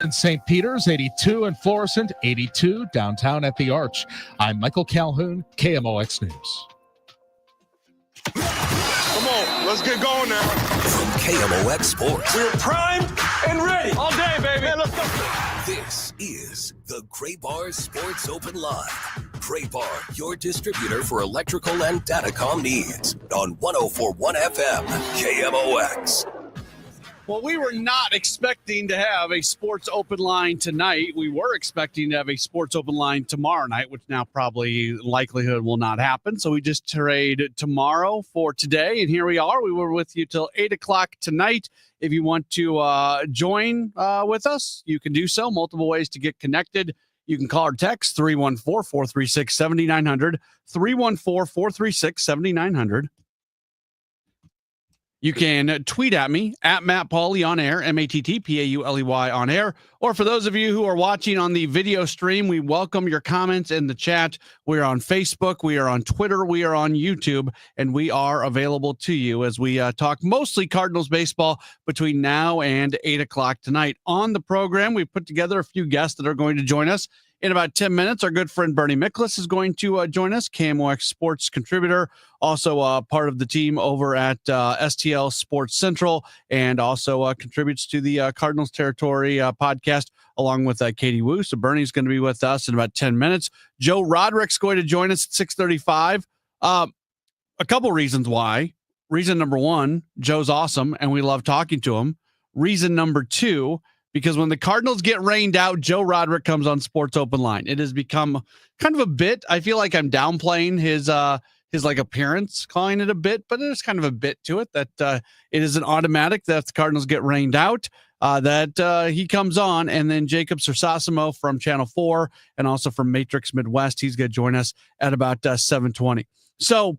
In St. Peter's, 82, and Florissant, 82, downtown at the Arch. I'm Michael Calhoun, KMOX News. Come on, let's get going now. From KMOX Sports. We're primed and ready. All day, baby. Man, let's go. This is the Gray Bar Sports Open Live. Gray Bar, your distributor for electrical and datacom needs. On 104.1 FM, KMOX. Well, we were not expecting to have a sports open line tonight. We were expecting to have a sports open line tomorrow night, which now probably likelihood will not happen. So we just trade tomorrow for today. And here we are. We were with you till 8 o'clock tonight. If you want to join with us, you can do so. Multiple ways to get connected. You can call or text 314-436-7900, 314-436-7900. You can tweet at me, at Matt Pauley on air, MattPauley on air. Or for those of you who are watching on the video stream, we welcome your comments in the chat. We are on Facebook, we are on Twitter, we are on YouTube, and we are available to you as we talk mostly Cardinals baseball between now and 8 o'clock tonight. On the program, we've put together a few guests that are going to join us. In about 10 minutes, our good friend Bernie Miklas is going to join us, KMOX sports contributor, also part of the team over at STL Sports Central, and also contributes to the Cardinals Territory podcast, along with Katie Wu. So Bernie's going to be with us in about 10 minutes. Joe Roderick's going to join us at 6:35. A couple reasons why. Reason number one, Joe's awesome, and we love talking to him. Reason number two, because when the Cardinals get rained out, Joe Roderick comes on Sports Open Line. It has become kind of a bit. I feel like I'm downplaying his like appearance, calling it a bit, but there's kind of a bit to it that it is an automatic that if the Cardinals get rained out, that he comes on. And then Jacob Sersasimo from Channel 4 and also from Matrix Midwest, he's going to join us at about 7:20. So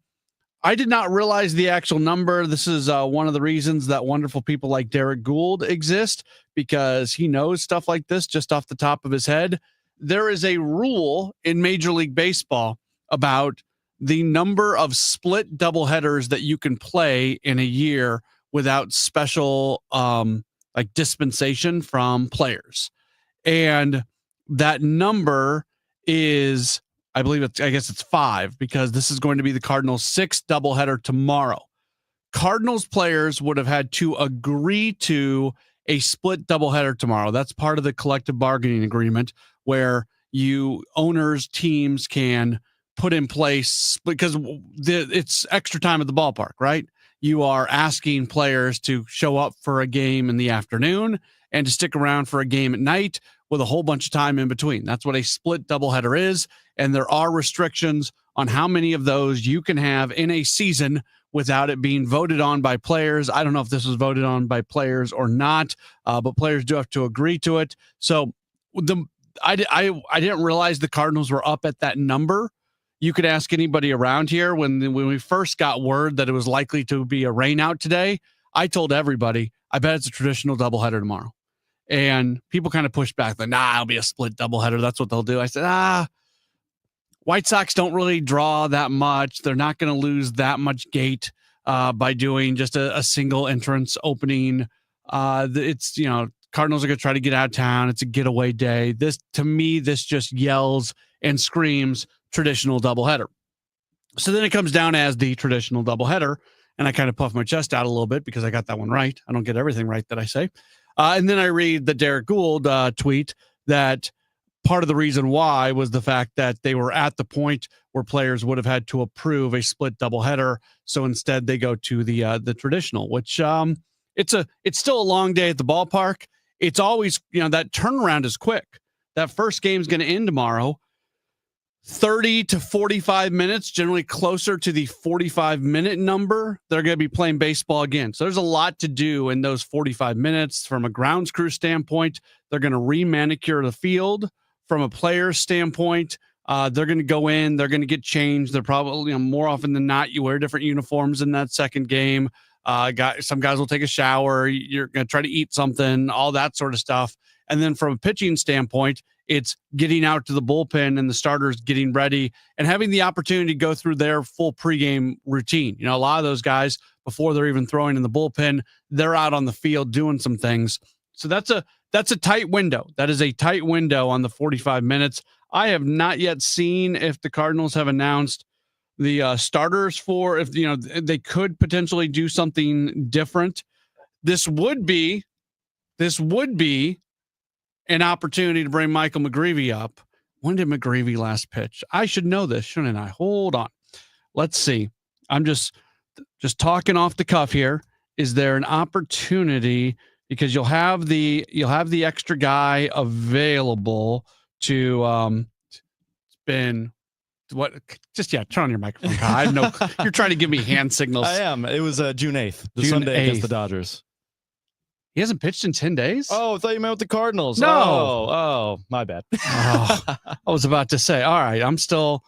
I did not realize the actual number. This is one of the reasons that wonderful people like Derek Gould exist, because he knows stuff like this just off the top of his head. There is a rule in Major League Baseball about the number of split doubleheaders that you can play in a year without special like dispensation from players. And that number is, I guess it's 5, because this is going to be the Cardinals' 6th doubleheader tomorrow. Cardinals players would have had to agree to a split doubleheader tomorrow. That's part of the collective bargaining agreement where owners, teams can put in place, because it's extra time at the ballpark, right? You are asking players to show up for a game in the afternoon and to stick around for a game at night with a whole bunch of time in between. That's what a split doubleheader is. And there are restrictions on how many of those you can have in a season without it being voted on by players. I don't know if this was voted on by players or not, but players do have to agree to it. So I didn't realize the Cardinals were up at that number. You could ask anybody around here when we first got word that it was likely to be a rain out today. I told everybody, I bet it's a traditional doubleheader tomorrow. And people kind of pushed back, like, it'll be a split doubleheader. That's what they'll do. I said, White Sox don't really draw that much. They're not going to lose that much gate by doing just a single entrance opening. Cardinals are going to try to get out of town. It's a getaway day. To me, this just yells and screams traditional doubleheader. So then it comes down as the traditional doubleheader, and I kind of puff my chest out a little bit because I got that one right. I don't get everything right that I say. And then I read the Derek Gould tweet that part of the reason why was the fact that they were at the point where players would have had to approve a split doubleheader. So instead they go to the traditional, which it's still a long day at the ballpark. It's always, that turnaround is quick. That first game's going to end tomorrow. 30 to 45 minutes, generally closer to the 45-minute number, they're going to be playing baseball again. So there's a lot to do in those 45 minutes. From a grounds crew standpoint, they're going to re-manicure the field. From a player's standpoint, they're going to go in, they're going to get changed. They're probably, more often than not, you wear different uniforms in that second game. Some guys will take a shower. You're going to try to eat something, all that sort of stuff. And then from a pitching standpoint, it's getting out to the bullpen and the starters getting ready and having the opportunity to go through their full pregame routine. A lot of those guys, before they're even throwing in the bullpen, they're out on the field doing some things. So that's a tight window. That is a tight window on the 45 minutes. I have not yet seen if the Cardinals have announced the starters for if they could potentially do something different. This would be an opportunity to bring Michael McGreevy up. When did McGreevy last pitch? I should know this, shouldn't I? Hold on. Let's see. I'm just talking off the cuff here. Is there an opportunity, because you'll have the extra guy available to spin what? Just turn on your microphone, Kyle. I know you're trying to give me hand signals. I am. It was June 8th, the June Sunday 8th. against the Dodgers. He hasn't pitched in 10 days? Oh, I thought you meant with the Cardinals. No. Oh, my bad. I was about to say, all right, I'm still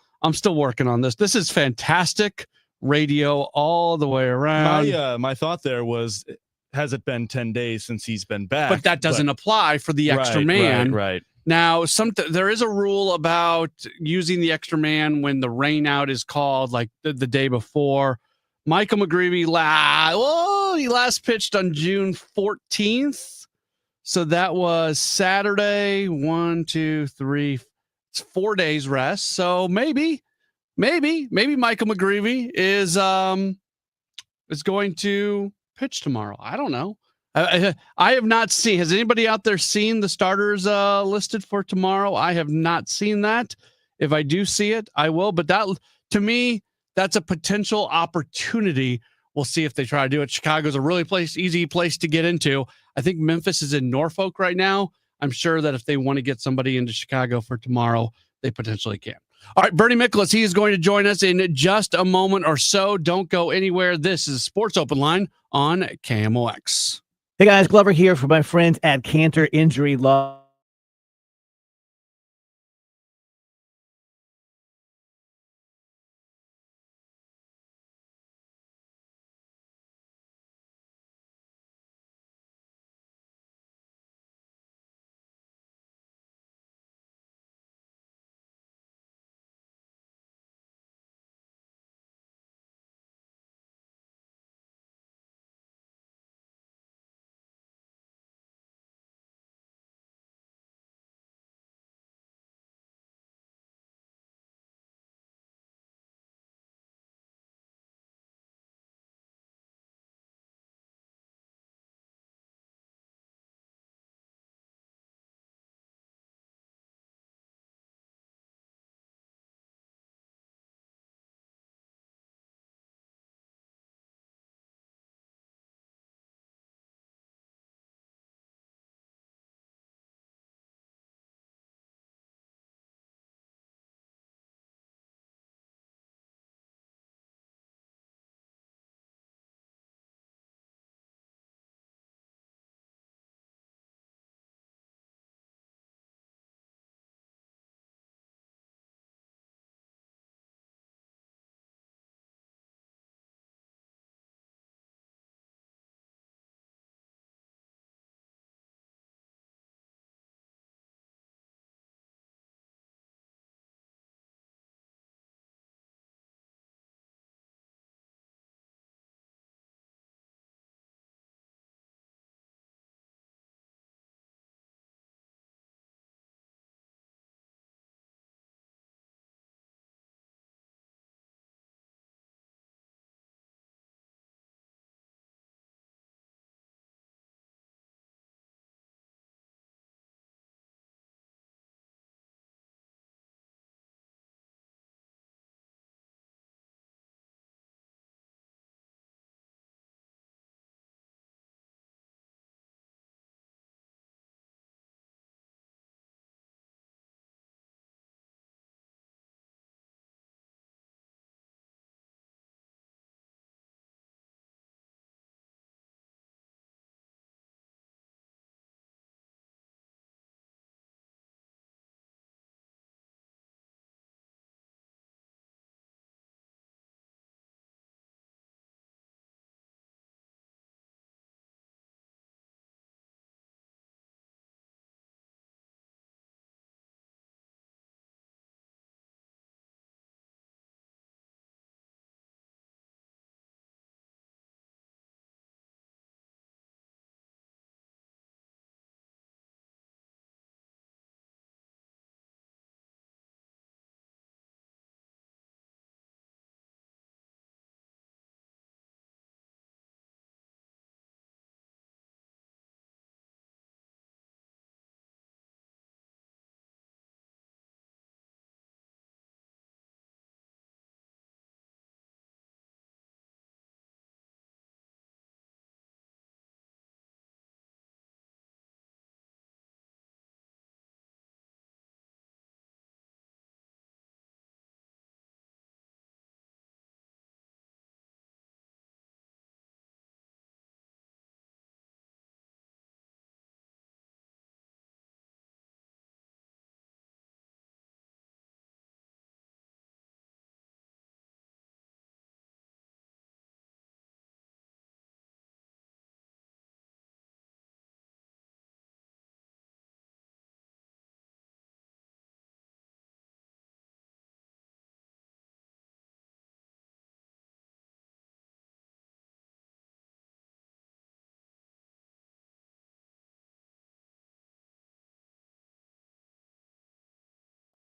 working on this. This is fantastic radio all the way around. My thought there was, has it been 10 days since he's been back? But that doesn't apply for the extra man. Right. Now, there is a rule about using the extra man when the rain out is called, like the day before. Michael McGreevy, he last pitched on June 14th. So that was Saturday. 1, 2, 3. It's 4 days rest. So maybe Michael McGreevy is going to pitch tomorrow. I don't know. I have not seen. Has anybody out there seen the starters listed for tomorrow? I have not seen that. If I do see it, I will. But that, to me, that's a potential opportunity. We'll see if they try to do it. Chicago's a really easy place to get into. I think Memphis is in Norfolk right now. I'm sure that if they want to get somebody into Chicago for tomorrow, they potentially can. All right, Bernie Miklasz, he is going to join us in just a moment or so. Don't go anywhere. This is Sports Open Line on KMOX. Hey guys, Glover here for my friends at Cantor Injury Law.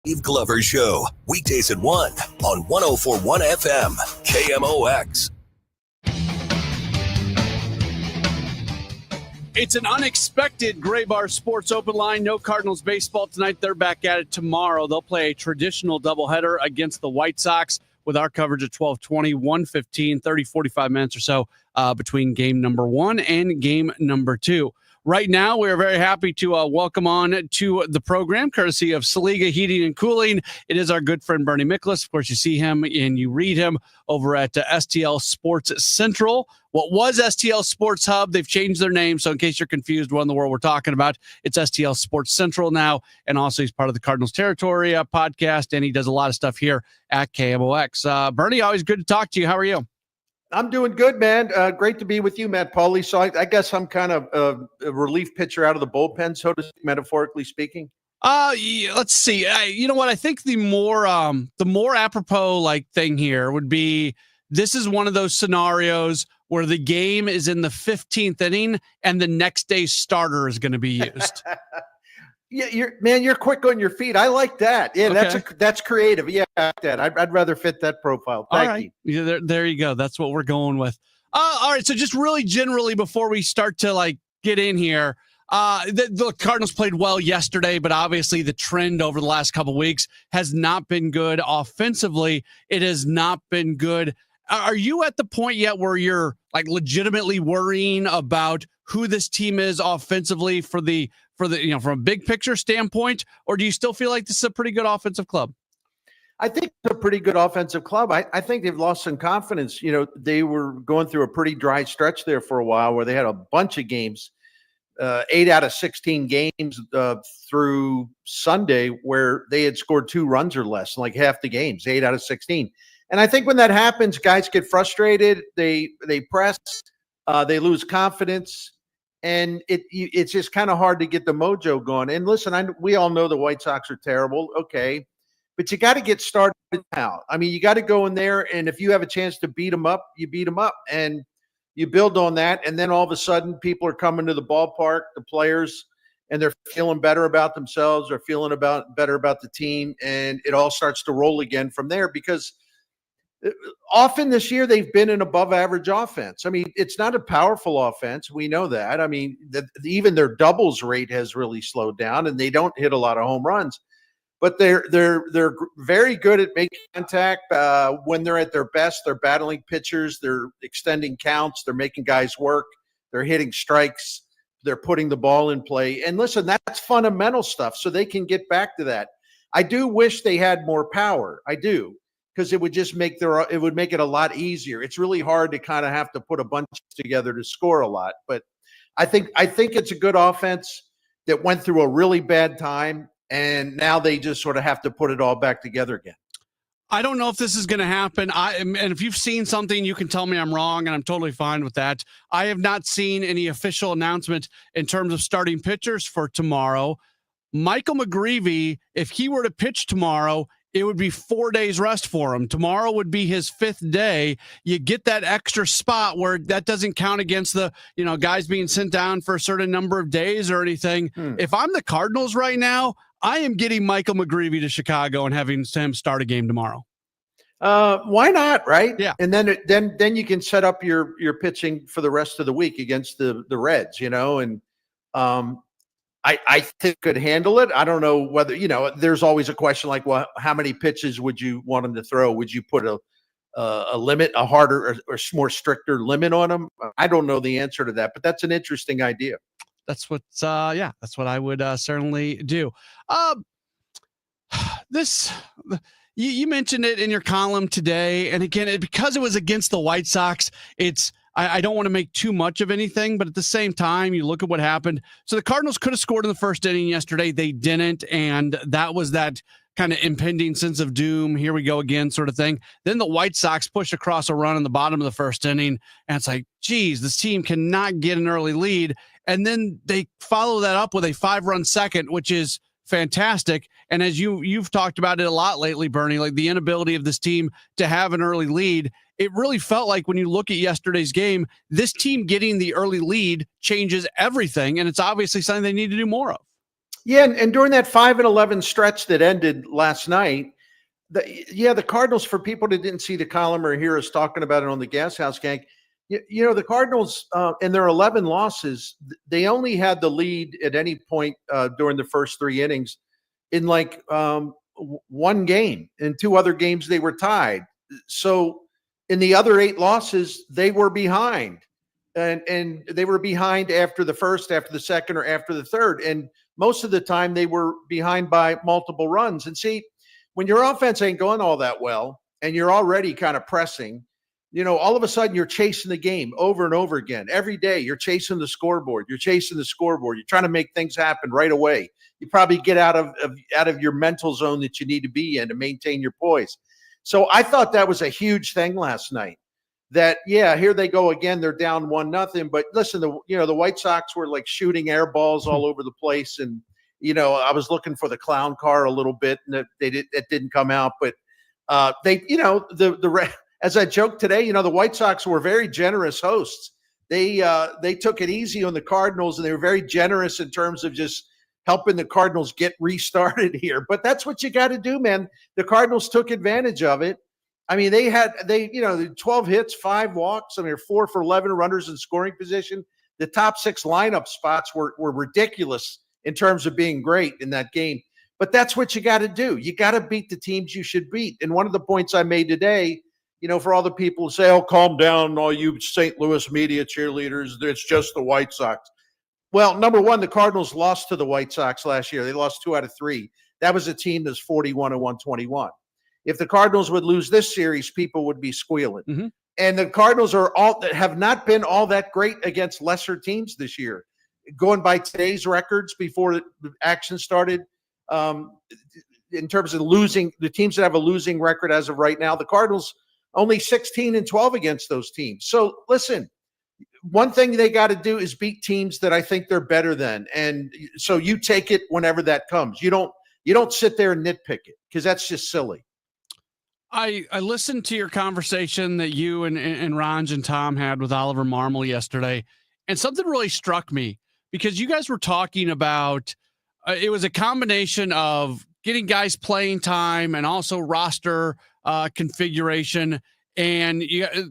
Steve Glover Show, weekdays at 1 on 104.1 FM, KMOX. It's an unexpected Gray Bar Sports Open Line. No Cardinals baseball tonight. They're back at it tomorrow. They'll play a traditional doubleheader against the White Sox with our coverage at 12:20, 1:15, 30, 45 minutes or so between game number 1 and game number 2. Right now, we are very happy to welcome on to the program, courtesy of Saliga Heating and Cooling. It is our good friend Bernie Miklas. Of course, you see him and you read him over at STL Sports Central. What was STL Sports Hub? They've changed their name, so in case you're confused what in the world we're talking about, it's STL Sports Central now, and also he's part of the Cardinals Territory podcast, and he does a lot of stuff here at KMOX. Bernie, always good to talk to you. How are you? I'm doing good, man. Great to be with you, Matt Pauley. So I guess I'm kind of a relief pitcher out of the bullpen, so to speak, metaphorically speaking. Yeah, let's see. You know what? I think the more apropos thing here would be, this is one of those scenarios where the game is in the 15th inning and the next day's starter is going to be used. Yeah, you're quick on your feet. I like that. Yeah, Okay. that's creative. Yeah, I like that. I'd rather fit that profile. Thank you. Yeah, there you go. That's what we're going with. All right. So just really generally before we start to get in here, the Cardinals played well yesterday, but obviously the trend over the last couple of weeks has not been good offensively. It has not been good. Are you at the point yet where you're legitimately worrying about who this team is offensively from a big picture standpoint, or do you still feel like this is a pretty good offensive club? I think it's a pretty good offensive club. I think they've lost some confidence. You know, they were going through a pretty dry stretch there for a while where they had a bunch of games, 8 out of 16 games through Sunday where they had scored 2 runs or less, like half the games, 8 out of 16. And I think when that happens, guys get frustrated. They press, they lose confidence. And it's just kind of hard to get the mojo going. And listen, we all know the White Sox are terrible. Okay. But you got to get started now. I mean, you got to go in there, and if you have a chance to beat them up, you beat them up. And you build on that. And then all of a sudden, people are coming to the ballpark, the players, and they're feeling better about themselves or feeling better about the team. And it all starts to roll again from there, because often this year they've been an above average offense. I mean, it's not a powerful offense. We know that. I mean, even their doubles rate has really slowed down, and they don't hit a lot of home runs. But they're very good at making contact. When they're at their best, they're battling pitchers. They're extending counts. They're making guys work. They're hitting strikes. They're putting the ball in play. And listen, that's fundamental stuff, so they can get back to that. I do wish they had more power. I do. Because it would just make it a lot easier. It's really hard to kind of have to put a bunch together to score a lot. But I think it's a good offense that went through a really bad time, and now they just sort of have to put it all back together again. I don't know if this is going to happen. And if you've seen something, you can tell me I'm wrong, and I'm totally fine with that. I have not seen any official announcement in terms of starting pitchers for tomorrow. Michael McGreevy, if he were to pitch tomorrow, it would be 4 days rest for him. Tomorrow would be his 5th day. You get that extra spot where that doesn't count against the, guys being sent down for a certain number of days or anything. If I'm the Cardinals right now, I am getting Michael McGreevy to Chicago and having him start a game tomorrow. Why not? Right. Yeah. And then you can set up your pitching for the rest of the week against the Reds, and, I think could handle it. I don't know whether, there's always a question like, well, how many pitches would you want him to throw? Would you put a limit, a harder or more stricter limit on him? I don't know the answer to that, but that's an interesting idea. That's what I would certainly do. You mentioned it in your column today. And again, because it was against the White Sox, I don't want to make too much of anything, but at the same time, you look at what happened. So the Cardinals could have scored in the first inning yesterday. They didn't, and that was that kind of impending sense of doom. Here we go again sort of thing. Then the White Sox push across a run in the bottom of the first inning, and it's like, geez, this team cannot get an early lead. And then they follow that up with a 5-run second, which is fantastic. And as you've talked about it a lot lately, Bernie, like the inability of this team to have an early lead. It really felt like when you look at yesterday's game, this team getting the early lead changes everything, and it's obviously something they need to do more of. Yeah, and during that 5-11 stretch that ended last night, the Cardinals, for people that didn't see the column or hear us talking about it on the Gas House Gang, the Cardinals in their 11 losses, they only had the lead at any point during the first 3 innings in like one game. In 2 other games, they were tied. So in the other 8 losses, they were behind. And they were behind after the first, after the second, or after the third. And most of the time, they were behind by multiple runs. And see, when your offense ain't going all that well and you're already kind of pressing, all of a sudden you're chasing the game over and over again. Every day you're chasing the scoreboard. You're chasing the scoreboard. You're trying to make things happen right away. You probably get out of your mental zone that you need to be in to maintain your poise. So I thought that was a huge thing last night. That, here they go again. They're down 1-0. But listen, the White Sox were like shooting air balls all over the place. And, I was looking for the clown car a little bit, and it didn't come out. But as I joked today, the White Sox were very generous hosts. They took it easy on the Cardinals, and they were very generous in terms of just helping the Cardinals get restarted here. But that's what you got to do, man. The Cardinals took advantage of it. I mean, they 12 hits, 5 walks. I mean, 4 for 11 runners in scoring position. The top 6 lineup spots were ridiculous in terms of being great in that game. But that's what you got to do. You got to beat the teams you should beat. And one of the points I made today, for all the people who say, "Oh, calm down, all you St. Louis media cheerleaders, it's just the White Sox." Well, number one, the Cardinals lost to the White Sox last year. They lost 2 out of 3. That was a team that's 41-121. If the Cardinals would lose this series, people would be squealing. Mm-hmm. And the Cardinals have not been all that great against lesser teams this year. Going by today's records before the action started, in terms of losing, the teams that have a losing record as of right now, the Cardinals only 16-12 against those teams. So listen, one thing they got to do is beat teams that I think they're better than. And so you take it whenever that comes. You don't sit there and nitpick it, because that's just silly. I listened to your conversation that you and Ranj and Tom had with Oliver Marmol yesterday, and something really struck me, because you guys were talking about it was a combination of getting guys playing time and also roster configuration. And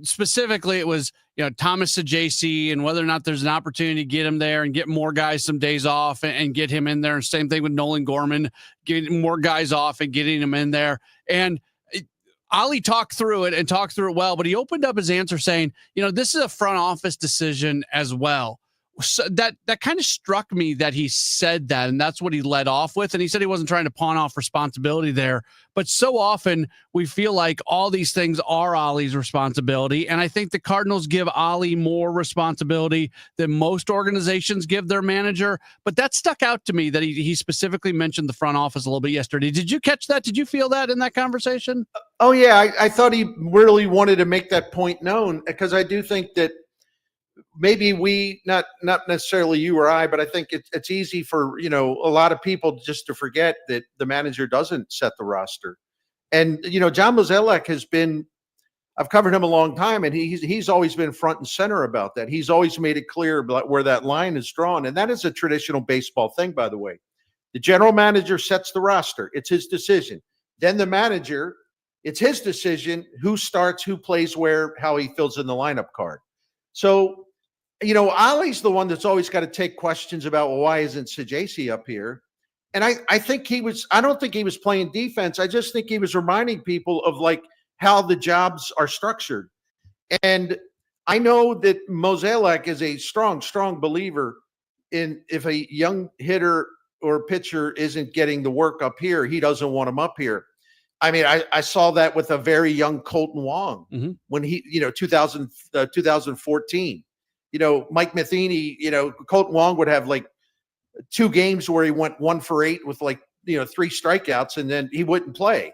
specifically, it was Thomas Sajaci and whether or not there's an opportunity to get him there and get more guys some days off and get him in there. And same thing with Nolan Gorman, getting more guys off and getting him in there. And Ali talked through it well, but he opened up his answer saying, this is a front office decision as well. So that kind of struck me that he said that, and that's what he led off with. And he said he wasn't trying to pawn off responsibility there, but so often we feel like all these things are Ollie's responsibility. And I think the Cardinals give Ollie more responsibility than most organizations give their manager. But that stuck out to me that he specifically mentioned the front office a little bit yesterday. Did you catch that? Did you feel that in that conversation? Oh yeah. I thought he really wanted to make that point known, because I do think that maybe we, not necessarily you or I, but I think it's easy for, a lot of people just to forget that the manager doesn't set the roster. And, John Mozeliak has been, I've covered him a long time, and he's always been front and center about that. He's always made it clear about where that line is drawn. And that is a traditional baseball thing, by the way. The general manager sets the roster. It's his decision. Then the manager, it's his decision who starts, who plays where, how he fills in the lineup card. So, Ollie's the one that's always got to take questions about, well, why isn't Sajaci up here? And I don't think he was playing defense. I just think he was reminding people of like how the jobs are structured. And I know that Mozeliak is a strong believer in, if a young hitter or pitcher isn't getting the work up here, he doesn't want him up here. I mean, I saw that with a very young Colton Wong when he, 2014. Mike Matheny, Colton Wong would have like 2 games where he went 1 for 8 with 3 strikeouts, and then he wouldn't play.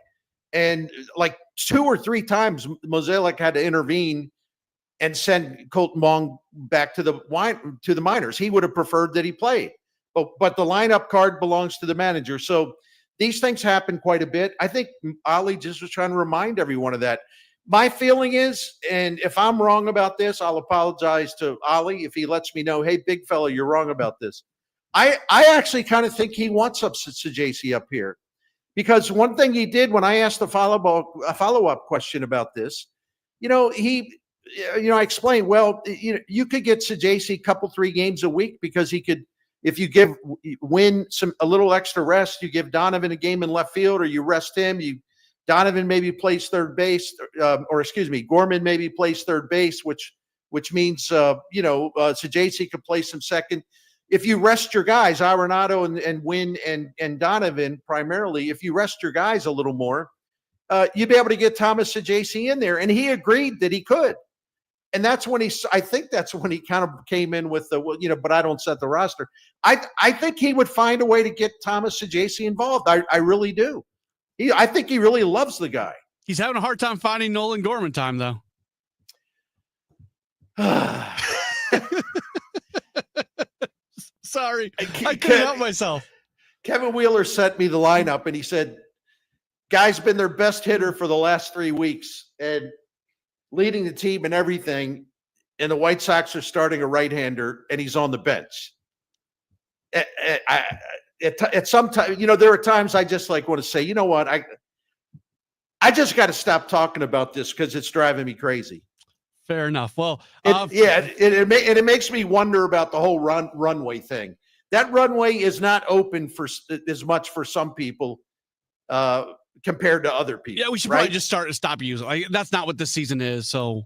And like 2 or 3 times, Mozeliak had to intervene and send Colton Wong back to the minors. He would have preferred that he played, but the lineup card belongs to the manager. So these things happen quite a bit. I think Ollie just was trying to remind everyone of that. My feeling is, and if I'm wrong about this, I'll apologize to Ollie if he lets me know, hey, big fella, you're wrong about this. I actually kind of think he wants Sajaci up here, because one thing he did when I asked a follow-up question about this, I explained, well, you could get Sajaci a couple, 3 games a week, because he could, if you win a little extra rest, you give Donovan a game in left field, or you rest him, Donovan maybe plays third base, Gorman maybe plays third base, which means Sajaci could play some second. If you rest your guys, Arenado and Wynn and Donovan primarily, if you rest your guys a little more, you'd be able to get Thomas Sajaci in there. And he agreed that he could. And that's when I think that's when he kind of came in with but I don't set the roster. I think he would find a way to get Thomas Sajaci involved. I really do. I think he really loves the guy. He's having a hard time finding Nolan Gorman time, though. Sorry, I couldn't help myself. Kevin Wheeler sent me the lineup, and he said, guy's been their best hitter for the last 3 weeks and leading the team and everything, and the White Sox are starting a right-hander, and he's on the bench. At some time, there are times I just want to say, you know what, I just got to stop talking about this because it's driving me crazy. Fair enough. Well, it makes me wonder about the whole runway thing. That runway is not open for as much for some people compared to other people. Yeah, we should probably just stop using. That's not what this season is. So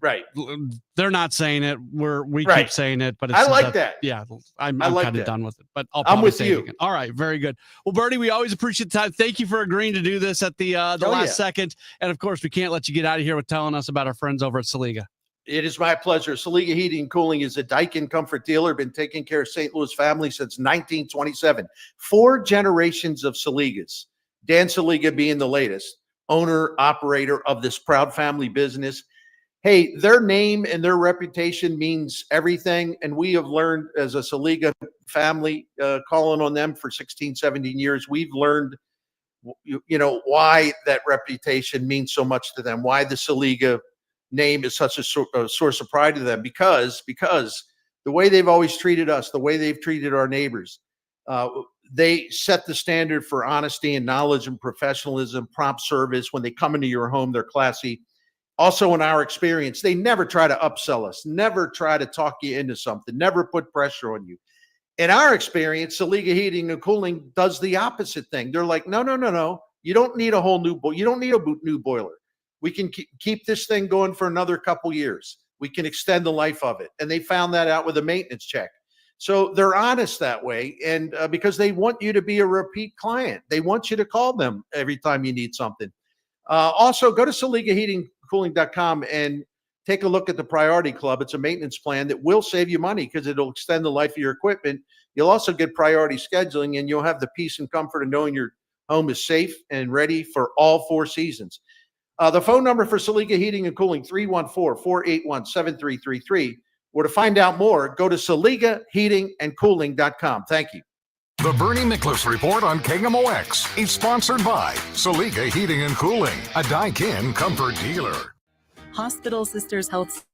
they're not saying it. We keep saying it, but it's, I like that. Yeah, I'm kind of done with it. But I'm with you. Again. All right, very good. Well, Bertie, we always appreciate the time. Thank you for agreeing to do this at the last second. And of course, we can't let you get out of here with telling us about our friends over at Saliga. It is my pleasure. Saliga Heating and Cooling is a Daikin comfort dealer, been taking care of St. Louis family since 1927. 4 generations of Saligas. Dan Saliga being the latest, owner, operator of this proud family business. Hey, their name and their reputation means everything, and we have learned as a Saliga family, calling on them for 16, 17 years, we've learned why that reputation means so much to them, why the Saliga name is such a source of pride to them, because the way they've always treated us, the way they've treated our neighbors, they set the standard for honesty and knowledge and professionalism, prompt service. When they come into your home, they're classy. Also, in our experience, they never try to upsell us, never try to talk you into something, never put pressure on you. In our experience, Saliga Heating and Cooling does the opposite thing. They're like, no. You don't need a whole new you don't need a new boiler. We can keep this thing going for another couple years. We can extend the life of it. And they found that out with a maintenance check. So they're honest that way. And because they want you to be a repeat client, they want you to call them every time you need something. Also, go to SaligaHeatingCooling.com and take a look at the Priority Club. It's a maintenance plan that will save you money because it'll extend the life of your equipment. You'll also get priority scheduling, and you'll have the peace and comfort of knowing your home is safe and ready for all 4 seasons. The phone number for Saliga Heating and Cooling, 314-481-7333. Or to find out more, go to SaligaHeatingandCooling.com. Thank you. The Bernie Nicholas Report on KMOX is sponsored by Saliga Heating and Cooling, a Daikin comfort dealer. Hospital Sisters Health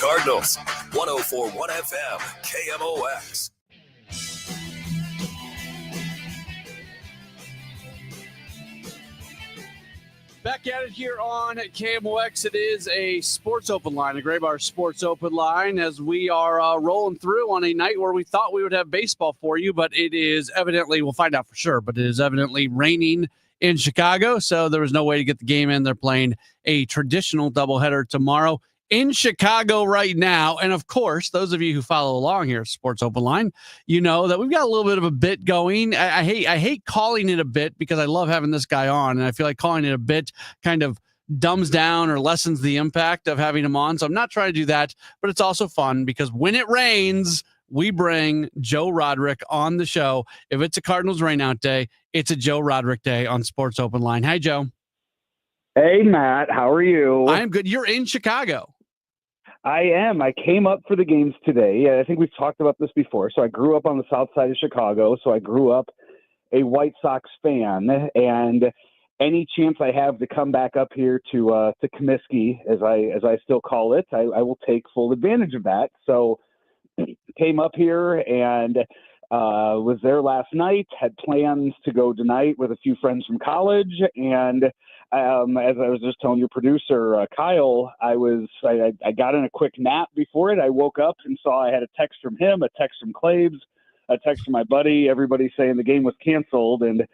Cardinals, 104.1 FM, KMOX. Back at it here on KMOX. It is a sports open line, a Gray Bar sports open line, as we are rolling through on a night where we thought we would have baseball for you, but it is evidently, we'll find out for sure, but it is evidently raining in Chicago, so there was no way to get the game in. They're playing a traditional doubleheader tomorrow in Chicago right now. And of course, those of you who follow along here at Sports Open Line, you know that we've got a little bit of a bit going. I hate calling it a bit because I love having this guy on, and I feel like calling it a bit kind of dumbs down or lessens the impact of having him on. So I'm not trying to do that, but it's also fun because when it rains, we bring Joe Roderick on the show. If it's a Cardinals rainout day, it's a Joe Roderick day on Sports Open Line. Hi, Joe. Hey, Matt. How are you? I'm good. You're in Chicago. I am. I came up for the games today. I think we've talked about this before. So I grew up on the south side of Chicago. So I grew up a White Sox fan. And any chance I have to come back up here to Comiskey, as I still call it, I will take full advantage of that. So came up here and was there last night, had plans to go tonight with a few friends from college. And as I was just telling your producer, Kyle, I got in a quick nap before it. I woke up and saw I had a text from him, a text from Claves, a text from my buddy, everybody saying the game was canceled. And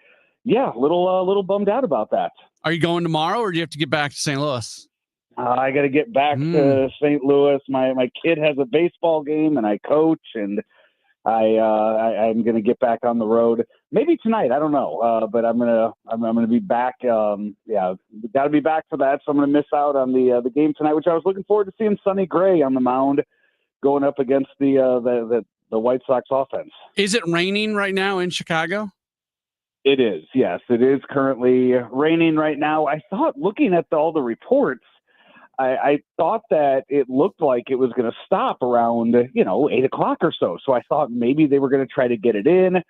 yeah, a little bummed out about that. Are you going tomorrow or do you have to get back to St. Louis? I got to get back to St. Louis. My kid has a baseball game and I coach, and I'm going to get back on the road. Maybe tonight, I don't know. But I'm going to be back. Got to be back for that. So I'm going to miss out on the game tonight, which I was looking forward to seeing Sonny Gray on the mound going up against the White Sox offense. Is it raining right now in Chicago? It is. Yes, it is currently raining right now. I thought, looking at all the reports, I thought that it looked like it was going to stop around, 8 o'clock or so. So I thought maybe they were going to try to get it in.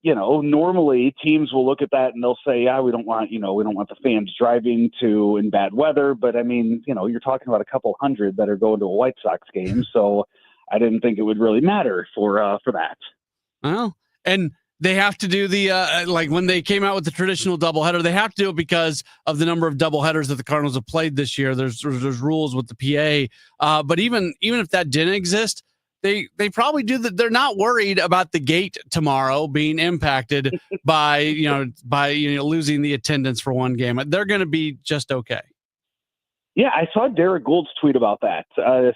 Normally teams will look at that and they'll say, we don't want the fans driving in bad weather. But I mean, you're talking about a couple hundred that are going to a White Sox game. So I didn't think it would really matter for that. Well, and they have to do the when they came out with the traditional doubleheader, they have to do it because of the number of doubleheaders that the Cardinals have played this year. There's rules with the PA, but even if that didn't exist, they probably do that. They're not worried about the gate tomorrow being impacted by losing the attendance for one game. They're going to be just okay. Yeah, I saw Derek Gould's tweet about that,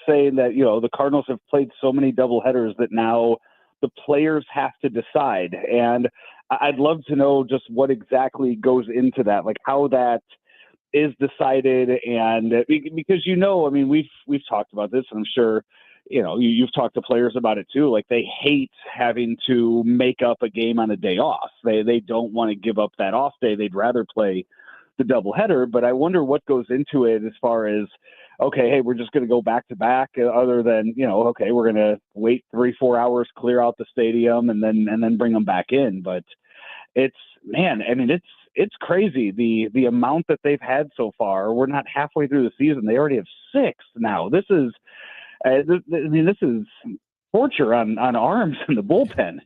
saying that the Cardinals have played so many doubleheaders that now the players have to decide. And I'd love to know just what exactly goes into that, like how that is decided. And because, we've talked about this, and I'm sure, you've talked to players about it too. Like, they hate having to make up a game on a day off. They don't want to give up that off day. They'd rather play the doubleheader. But I wonder what goes into it as far as, okay, hey, we're just going to go back to back, other than, okay, we're going to wait 3-4 hours, clear out the stadium, and then bring them back in. But it's crazy. The amount that they've had so far. We're not halfway through the season. They already have 6 now. This is torture on arms in the bullpen.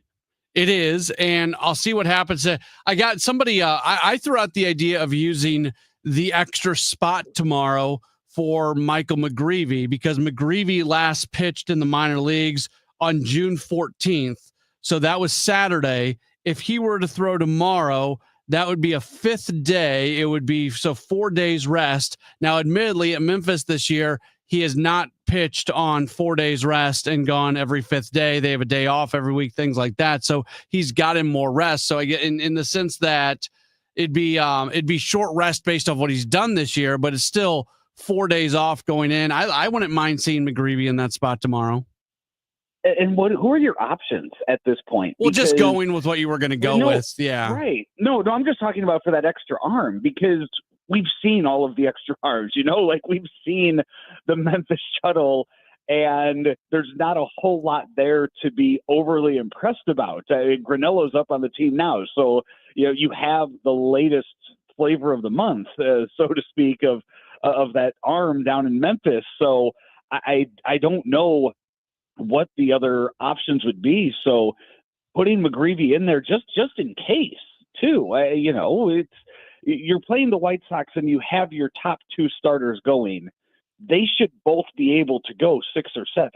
It is, and I'll see what happens. I got somebody, I threw out the idea of using the extra spot tomorrow for Michael McGreevy, because McGreevy last pitched in the minor leagues on June 14th. So that was Saturday. If he were to throw tomorrow, that would be a 5th day. It would be 4 days rest. Now, admittedly, at Memphis this year, he has not pitched on 4 days rest and gone every 5th day. They have a day off every week, things like that. So he's got him more rest. So I get in the sense that it'd be short rest based off what he's done this year, but it's still 4 days off going in. I wouldn't mind seeing McGreevy in that spot tomorrow. And who are your options at this point? Well, just going with what you were going to go with. Yeah. Right. No, I'm just talking about for that extra arm, because we've seen all of the extra arms, like we've seen the Memphis shuttle, and there's not a whole lot there to be overly impressed about. Granello's up on the team now. So, you have the latest flavor of the month, so to speak, of that arm down in Memphis. So I don't know what the other options would be. So putting McGreevy in there just in case too. You're playing the White Sox and you have your top two starters going. They should both be able to go 6 or 7.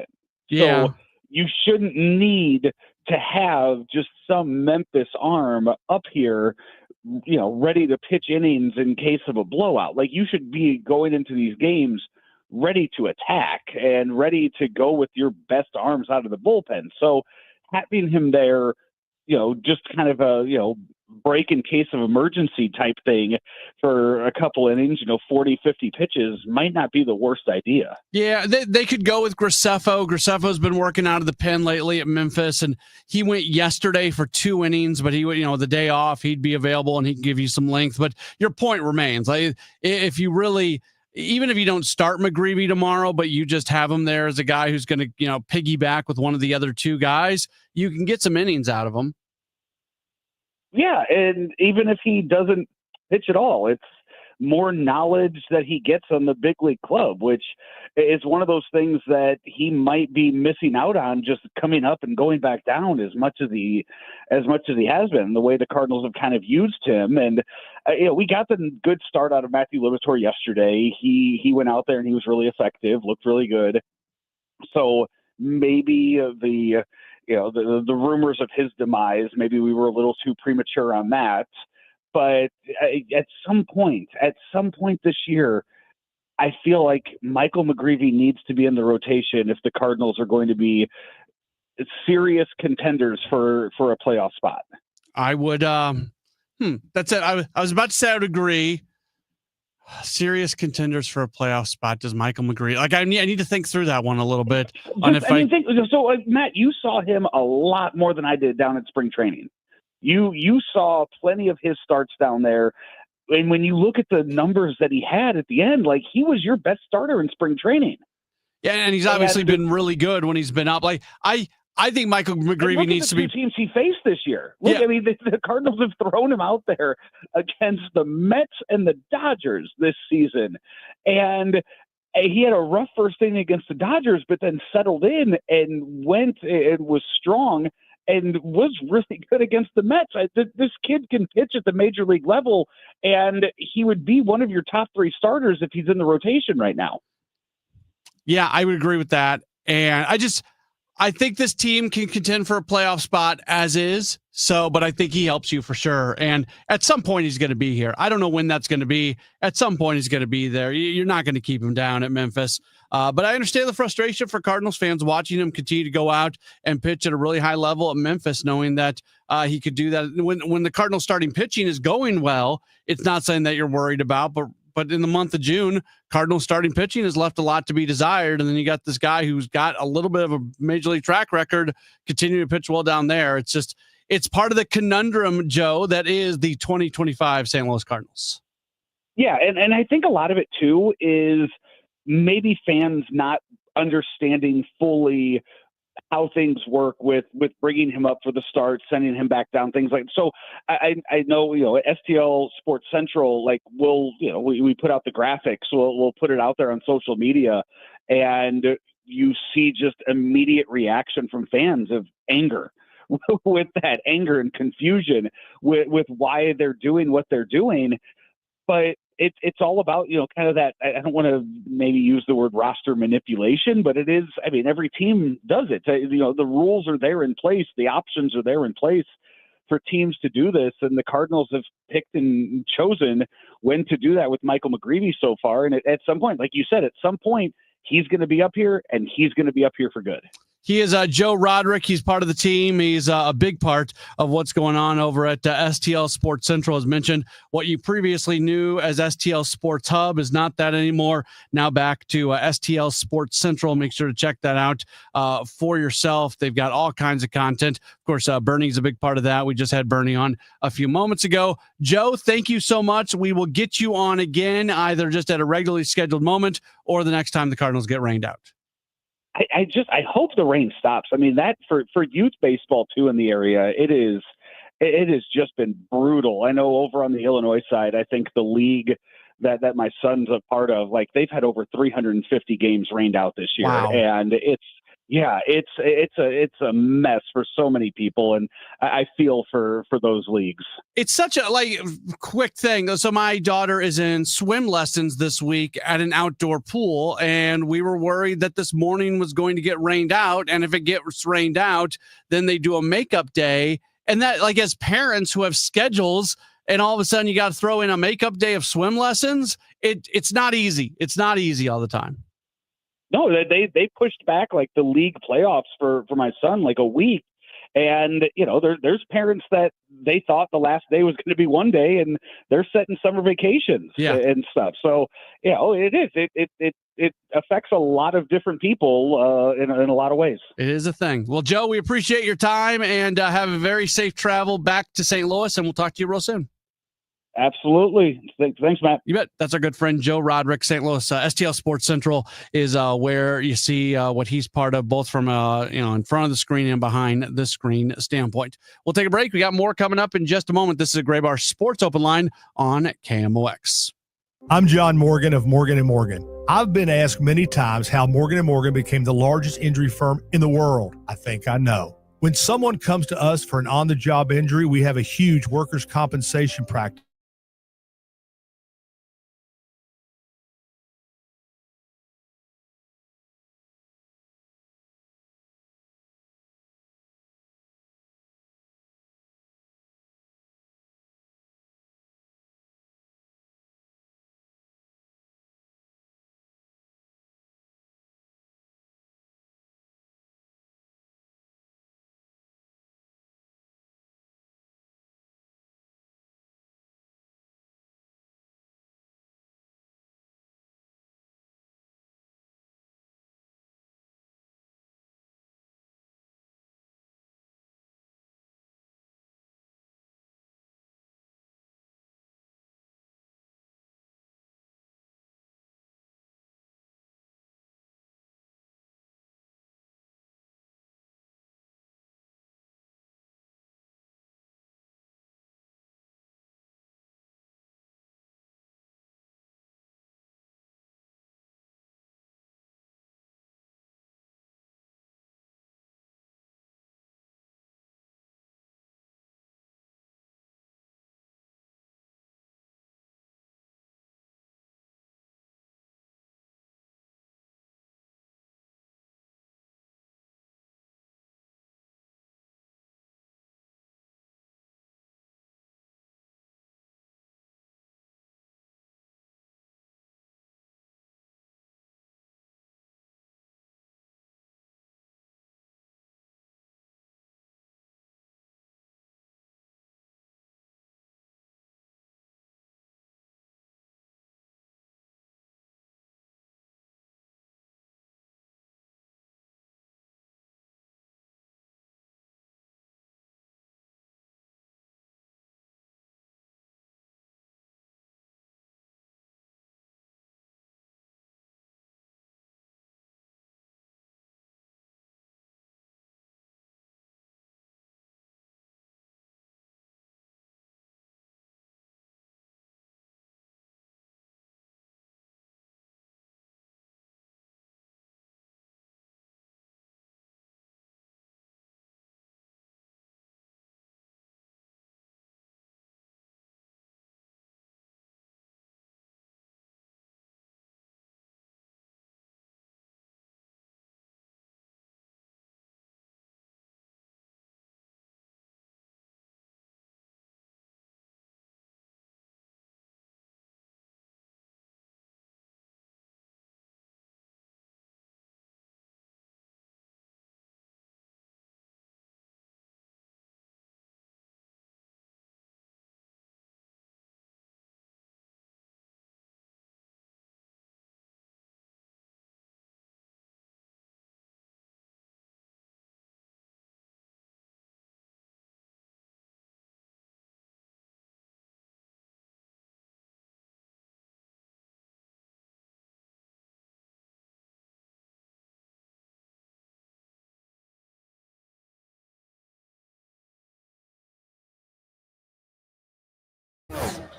Yeah. So you shouldn't need to have just some Memphis arm up here, ready to pitch innings in case of a blowout. Like, you should be going into these games ready to attack and ready to go with your best arms out of the bullpen. So having him there, just kind of a, break in case of emergency type thing for a couple innings, 40, 50 pitches might not be the worst idea. Yeah, they could go with Graceffo. Graceffo's been working out of the pen lately at Memphis, and he went yesterday for 2 innings, but he, the day off, he'd be available and he can give you some length. But your point remains, like, if you really, even if you don't start McGreevy tomorrow, but you just have him there as a guy who's going to, piggyback with one of the other 2 guys, you can get some innings out of him. Yeah, and even if he doesn't pitch at all, it's more knowledge that he gets on the big league club, which is one of those things that he might be missing out on, just coming up and going back down as much as he has been, the way the Cardinals have kind of used him. And we got the good start out of Matthew Liberatore yesterday. He went out there and he was really effective, looked really good. So maybe the rumors of his demise, maybe we were a little too premature on that. But at some point this year, I feel like Michael McGreevy needs to be in the rotation if the Cardinals are going to be serious contenders for a playoff spot. I would, that's it. I was about to say I would agree. Serious contenders for a playoff spot. Does Michael McGreevy, I need to think through that one a little bit. Matt, you saw him a lot more than I did down at spring training. You saw plenty of his starts down there. And when you look at the numbers that he had at the end, like, he was your best starter in spring training. Yeah, and he's obviously been really good when he's been up. Like, I think Michael McGreevy needs to be. Teams he faced this year. Look, I mean, the Cardinals have thrown him out there against the Mets and the Dodgers this season, and he had a rough first inning against the Dodgers, but then settled in and went and was strong and was really good against the Mets. This kid can pitch at the major league level, and he would be one of your top 3 starters if he's in the rotation right now. Yeah, I would agree with that, and I think this team can contend for a playoff spot as is. So, but I think he helps you for sure. And at some point he's going to be here. I don't know when that's going to be. At some point he's going to be there. You're not going to keep him down at Memphis. But I understand the frustration for Cardinals fans watching him continue to go out and pitch at a really high level at Memphis, knowing that he could do that. When the Cardinals starting pitching is going well, it's not something that you're worried about, but in the month of June, Cardinals starting pitching has left a lot to be desired. And then you got this guy who's got a little bit of a major league track record, continuing to pitch well down there. It's part of the conundrum, Joe, that is the 2025 St. Louis Cardinals. Yeah, and I think a lot of it, too, is maybe fans not understanding fully how things work with bringing him up for the start, sending him back down, things like. So I know, at STL Sports Central, like, we put out the graphics, we'll put it out there on social media, and you see just immediate reaction from fans of anger with that anger and confusion with why they're doing what they're doing. But it's all about, kind of that, I don't want to maybe use the word roster manipulation, but it is, I mean, every team does it. The rules are there in place. The options are there in place for teams to do this. And the Cardinals have picked and chosen when to do that with Michael McGreevy so far. And at some point, like you said, at some point, he's going to be up here, and he's going to be up here for good. He is Joe Roderick. He's part of the team. He's a big part of what's going on over at STL Sports Central. As mentioned, what you previously knew as STL Sports Hub is not that anymore. Now back to STL Sports Central. Make sure to check that out for yourself. They've got all kinds of content. Of course, Bernie's a big part of that. We just had Bernie on a few moments ago. Joe, thank you so much. We will get you on again, either just at a regularly scheduled moment or the next time the Cardinals get rained out. I hope the rain stops. I mean, that for youth baseball too in the area, it has just been brutal. I know over on the Illinois side, I think the league that my son's a part of, like they've had over 350 games rained out this year. Wow. And it's a mess for so many people, and I feel for those leagues. It's such a quick thing. So my daughter is in swim lessons this week at an outdoor pool, and we were worried that this morning was going to get rained out. And if it gets rained out, then they do a makeup day. And that, like, as parents who have schedules, and all of a sudden you got to throw in a makeup day of swim lessons, it's not easy. It's not easy all the time. No, they pushed back like the league playoffs for my son like a week. And, there's parents that they thought the last day was going to be one day, and they're setting summer vacations and stuff. So, it is. It affects a lot of different people in a lot of ways. It is a thing. Well, Joe, we appreciate your time, and have a very safe travel back to St. Louis, and we'll talk to you real soon. Absolutely. Thanks, Matt. You bet. That's our good friend Joe Roderick. St. Louis STL Sports Central is where you see what he's part of, both from in front of the screen and behind the screen standpoint. We'll take a break. We got more coming up in just a moment. This is a Gray Bar Sports Open Line on KMOX. I'm John Morgan of Morgan & Morgan. I've been asked many times how Morgan & Morgan became the largest injury firm in the world. I think I know. When someone comes to us for an on-the-job injury, we have a huge workers' compensation practice.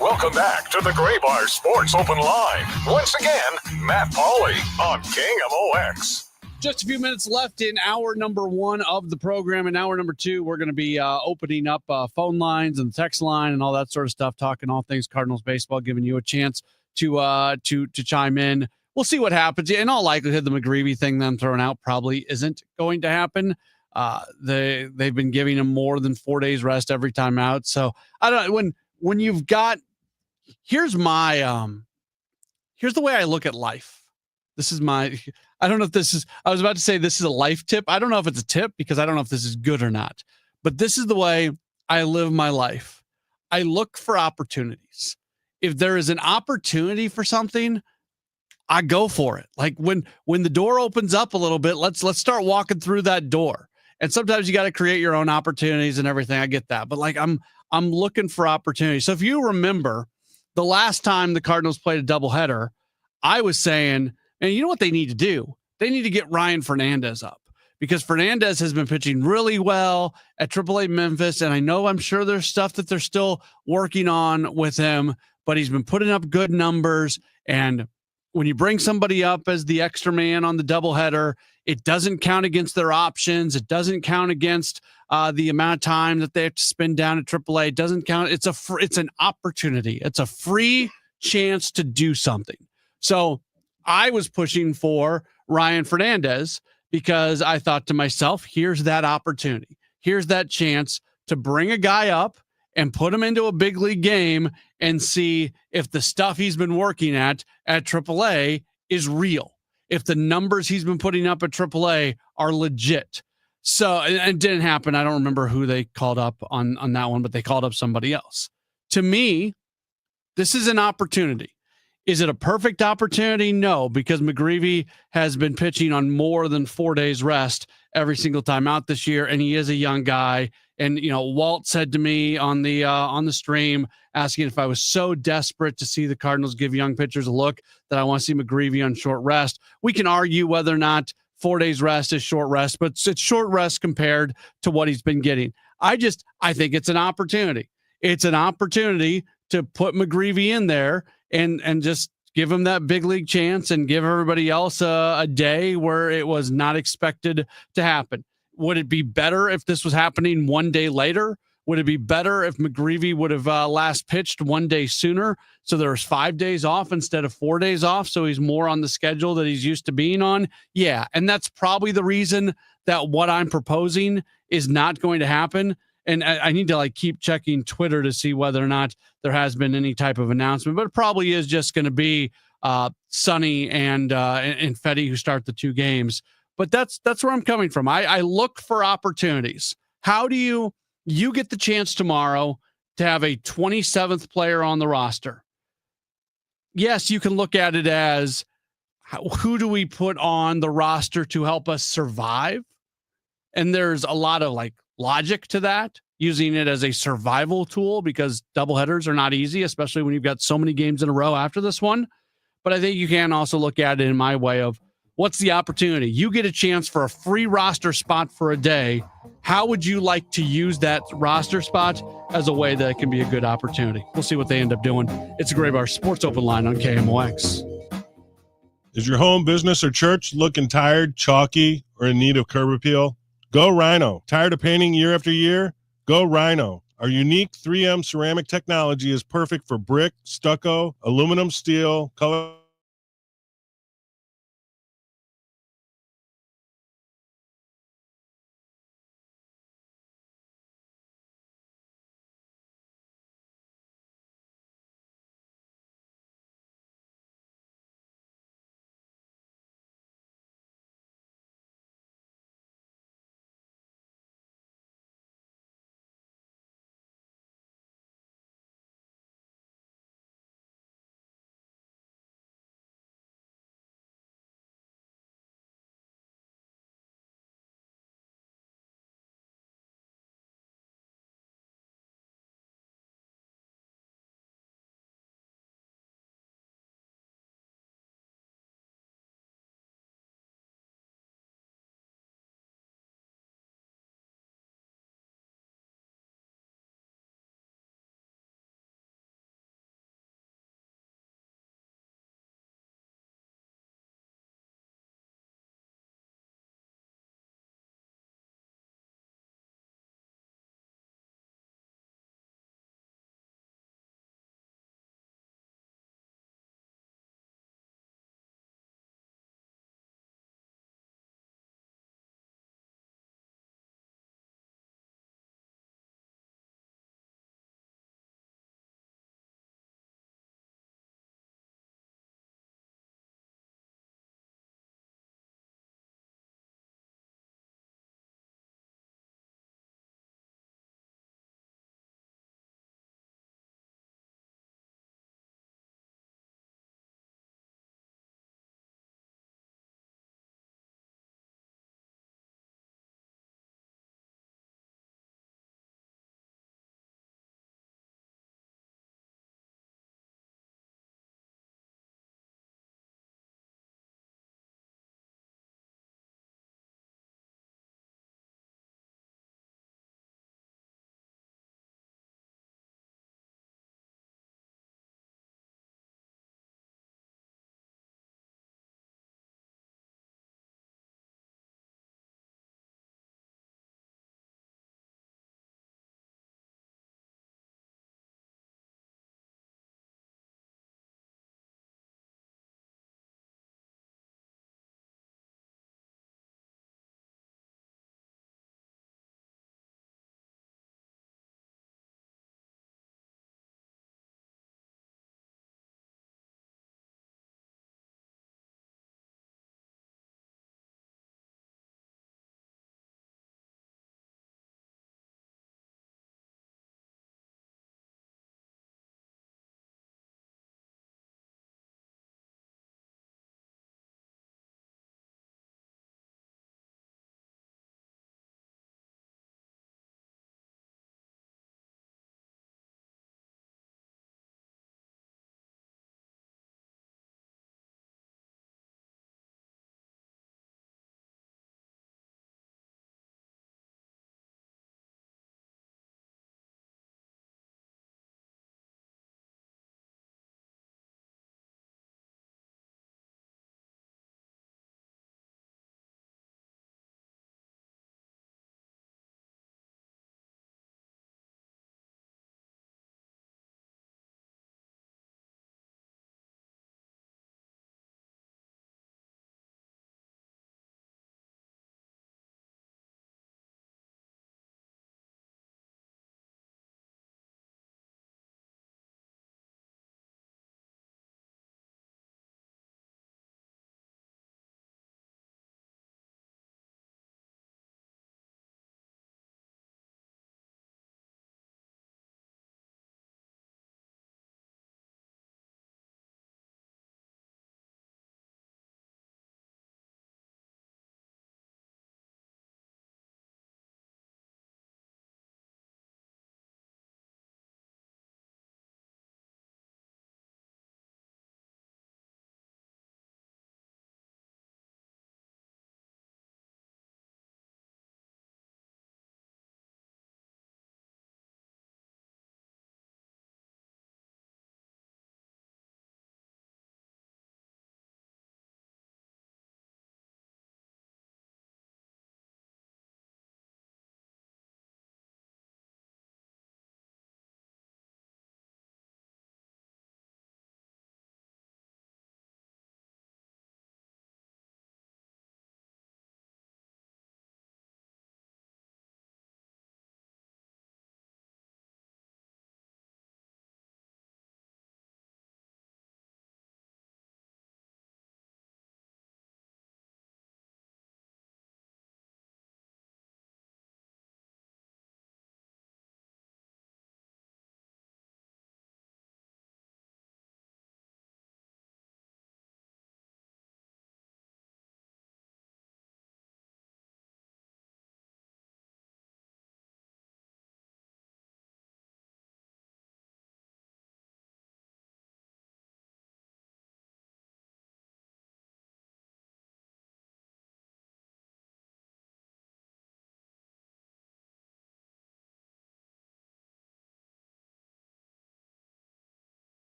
Welcome back to the Gray Bar Sports Open Line. Once again, Matt Pauley on KMOX. Just a few minutes left in hour number 1 of the program. And hour number 2, we're going to be opening up phone lines and text line and all that sort of stuff, talking all things Cardinals baseball, giving you a chance to chime in. We'll see what happens. In all likelihood, the McGreevy thing them thrown out probably isn't going to happen. They've been giving him more than 4 days rest every time out. So I don't. When you've got, here's the way I look at life. This is I don't know if this is, I was about to say this is a life tip. I don't know if it's a tip because I don't know if this is good or not, but this is the way I live my life. I look for opportunities. If there is an opportunity for something, I go for it. Like when the door opens up a little bit, let's start walking through that door. And sometimes you got to create your own opportunities and everything. I get that. But like I'm looking for opportunities. So if you remember the last time the Cardinals played a doubleheader, I was saying, and you know what they need to do? They need to get Ryan Fernandez up because Fernandez has been pitching really well at AAA Memphis. And I'm sure there's stuff that they're still working on with him, but he's been putting up good numbers. And when you bring somebody up as the extra man on the doubleheader, it doesn't count against their options. It doesn't count against the amount of time that they have to spend down at AAA. It doesn't count. It's an opportunity. It's a free chance to do something. So I was pushing for Ryan Fernandez because I thought to myself, here's that opportunity. Here's that chance to bring a guy up and put him into a big league game and see if the stuff he's been working at AAA is real. If the numbers he's been putting up at AAA are legit. So it didn't happen. I don't remember who they called up on that one, but they called up somebody else. To me, this is an opportunity. Is it a perfect opportunity? No, because McGreevy has been pitching on more than 4 days rest every single time out this year, and he is a young guy. And Walt said to me on the stream, asking if I was so desperate to see the Cardinals give young pitchers a look that I want to see McGreevy on short rest. We can argue whether or not 4 days rest is short rest, but it's short rest compared to what he's been getting. I think it's an opportunity. It's an opportunity to put McGreevy in there and just give him that big league chance and give everybody else a day where it was not expected to happen. Would it be better if this was happening 1 day later? Would it be better if McGreevy would have last pitched 1 day sooner? So there was 5 days off instead of 4 days off. So he's more on the schedule that he's used to being on. Yeah. And that's probably the reason that what I'm proposing is not going to happen. And I need to keep checking Twitter to see whether or not there has been any type of announcement, but it probably is just going to be Sonny and Fetty who start the 2 games. But that's where I'm coming from. I look for opportunities. How do you get the chance tomorrow to have a 27th player on the roster? Yes, you can look at it as who do we put on the roster to help us survive? And there's a lot of logic to that, using it as a survival tool because doubleheaders are not easy, especially when you've got so many games in a row after this one. But I think you can also look at it in my way of what's the opportunity? You get a chance for a free roster spot for a day. How would you like to use that roster spot as a way that it can be a good opportunity? We'll see what they end up doing. It's a Gray Bar Sports Open Line on KMOX. Is your home, business, or church looking tired, chalky, or in need of curb appeal? Go Rhino. Tired of painting year after year? Go Rhino. Our unique 3M ceramic technology is perfect for brick, stucco, aluminum, steel, color.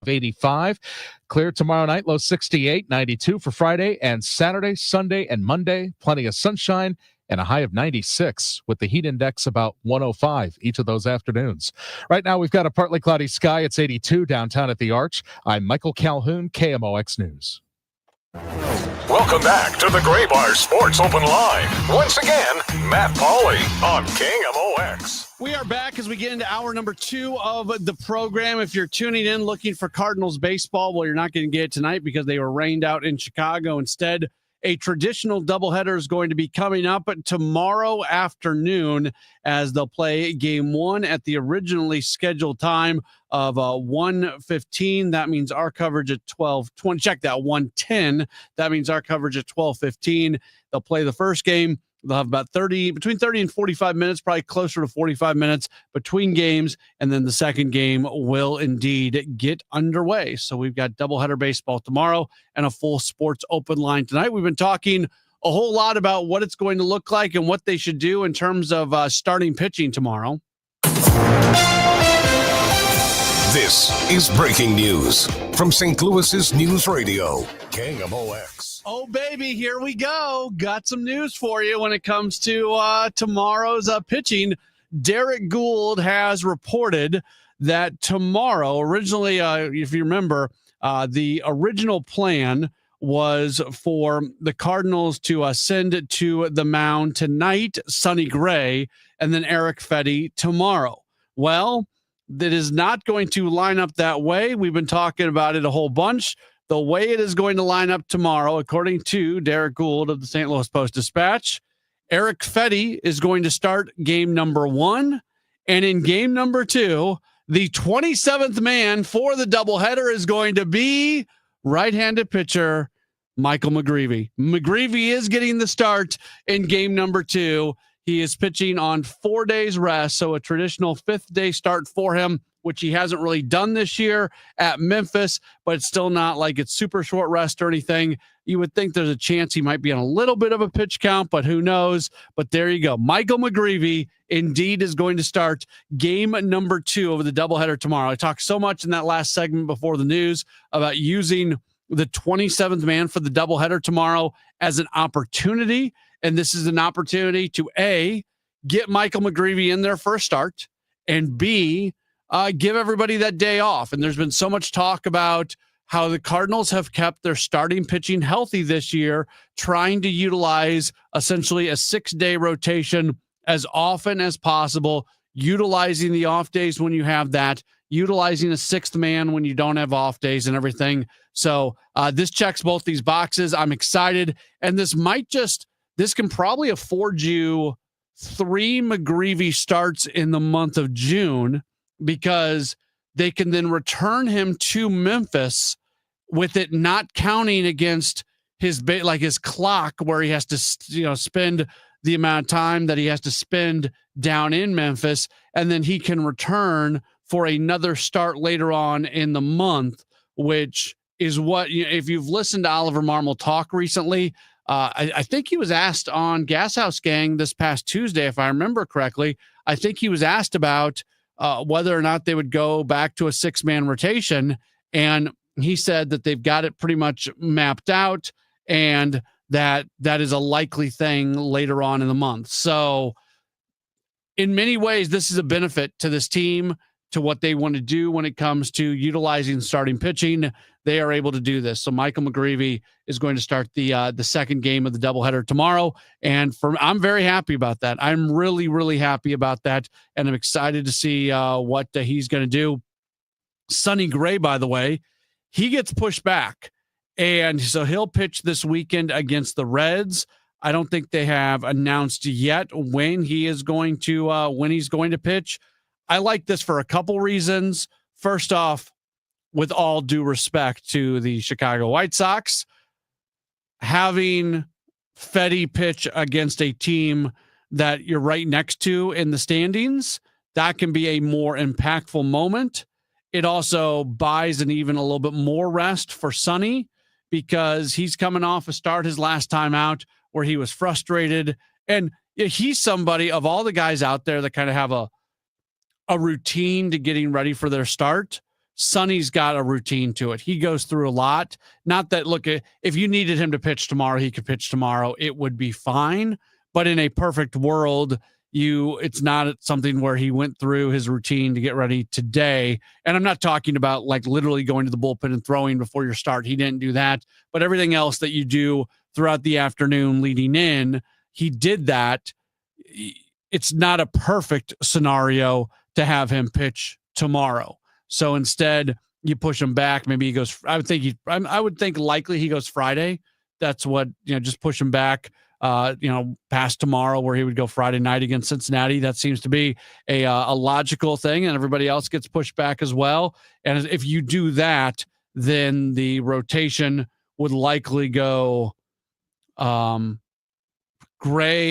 85. Clear tomorrow night, low 68, 92 for Friday and Saturday, Sunday, and Monday. Plenty of sunshine and a high of 96 with the heat index about 105 each of those afternoons. Right now, we've got a partly cloudy sky. It's 82 downtown at the Arch. I'm Michael Calhoun, KMOX News. Welcome back to the Gray Bar Sports Open Line. Once again, Matt Pauley on KMOX. We are back as we get into hour number 2 of the program. If you're tuning in looking for Cardinals baseball, well, you're not going to get it tonight because they were rained out in Chicago. Instead, a traditional doubleheader is going to be coming up tomorrow afternoon as they'll play game 1 at the originally scheduled time of 1:15. That means our coverage at 12:20. Check that, 1:10. That means our coverage at 12:15. They'll play the first game. They'll have about between 30 and 45 minutes, probably closer to 45 minutes between games. And then the second game will indeed get underway. So we've got doubleheader baseball tomorrow and a full sports open line tonight. We've been talking a whole lot about what it's going to look like and what they should do in terms of starting pitching tomorrow. This is breaking news from St. Louis's News Radio, KMOX. Oh, baby, here we go. Got some news for you when it comes to tomorrow's pitching. Derek Gould has reported that tomorrow, originally, if you remember, the original plan was for the Cardinals to send to the mound tonight, Sonny Gray, and then Eric Fetty tomorrow. Well, that is not going to line up that way. We've been talking about it a whole bunch. The way it is going to line up tomorrow, according to Derek Gould of the St. Louis Post-Dispatch, Eric Fetty is going to start game number 1. And in game number 2, the 27th man for the doubleheader is going to be right-handed pitcher Michael McGreevy. McGreevy is getting the start in game number 2. He is pitching on 4 days rest, so a traditional 5th day start for him, which he hasn't really done this year at Memphis, but it's still not like it's super short rest or anything. You would think there's a chance he might be on a little bit of a pitch count, but who knows? But there you go. Michael McGreevy indeed is going to start game number 2 of the doubleheader tomorrow. I talked so much in that last segment before the news about using the 27th man for the doubleheader tomorrow as an opportunity. And this is an opportunity to A, get Michael McGreevy in there for a start, and B, give everybody that day off. And there's been so much talk about how the Cardinals have kept their starting pitching healthy this year, trying to utilize essentially a 6-day rotation as often as possible, utilizing the off days when you have that, utilizing a 6th man when you don't have off days and everything. So this checks both these boxes. I'm excited. And this can probably afford you 3 McGreevy starts in the month of June, because they can then return him to Memphis with it not counting against his clock, where he has to spend the amount of time that he has to spend down in Memphis, and then he can return for another start later on in the month, which is what, if you've listened to Oliver Marmol talk recently, I think he was asked on Gas House Gang this past Tuesday, if I remember correctly. I think he was asked about whether or not they would go back to a 6-man rotation. And he said that they've got it pretty much mapped out, and that is a likely thing later on in the month. So in many ways, this is a benefit to this team, to what they want to do when it comes to utilizing starting pitching. They are able to do this. So Michael McGreevy is going to start the second game of the doubleheader tomorrow. And I'm very happy about that. I'm really, really happy about that. And I'm excited to see what he's going to do. Sonny Gray, by the way, he gets pushed back. And so he'll pitch this weekend against the Reds. I don't think they have announced yet when he's going to pitch. I like this for a couple reasons. First off, with all due respect to the Chicago White Sox, having Fetty pitch against a team that you're right next to in the standings, that can be a more impactful moment. It also buys an even a little bit more rest for Sonny, because he's coming off a start his last time out where he was frustrated. And he's somebody of all the guys out there that kind of have a routine to getting ready for their start. Sonny's got a routine to it. He goes through a lot. Not that, look, if you needed him to pitch tomorrow, he could pitch tomorrow. It would be fine. But in a perfect world, it's not something where he went through his routine to get ready today. And I'm not talking about like literally going to the bullpen and throwing before your start. He didn't do that. But everything else that you do throughout the afternoon leading in, he did that. It's not a perfect scenario to have him pitch tomorrow. So instead, you push him back. Maybe he goes. I would think likely he goes Friday. That's what, just push him back. Past tomorrow, where he would go Friday night against Cincinnati. That seems to be a logical thing, and everybody else gets pushed back as well. And if you do that, then the rotation would likely go Gray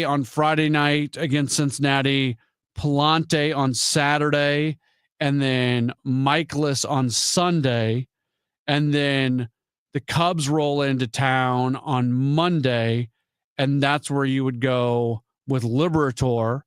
on Friday night against Cincinnati, Palante on Saturday, and then Michaelis on Sunday, and then the Cubs roll into town on Monday. And that's where you would go with Liberator.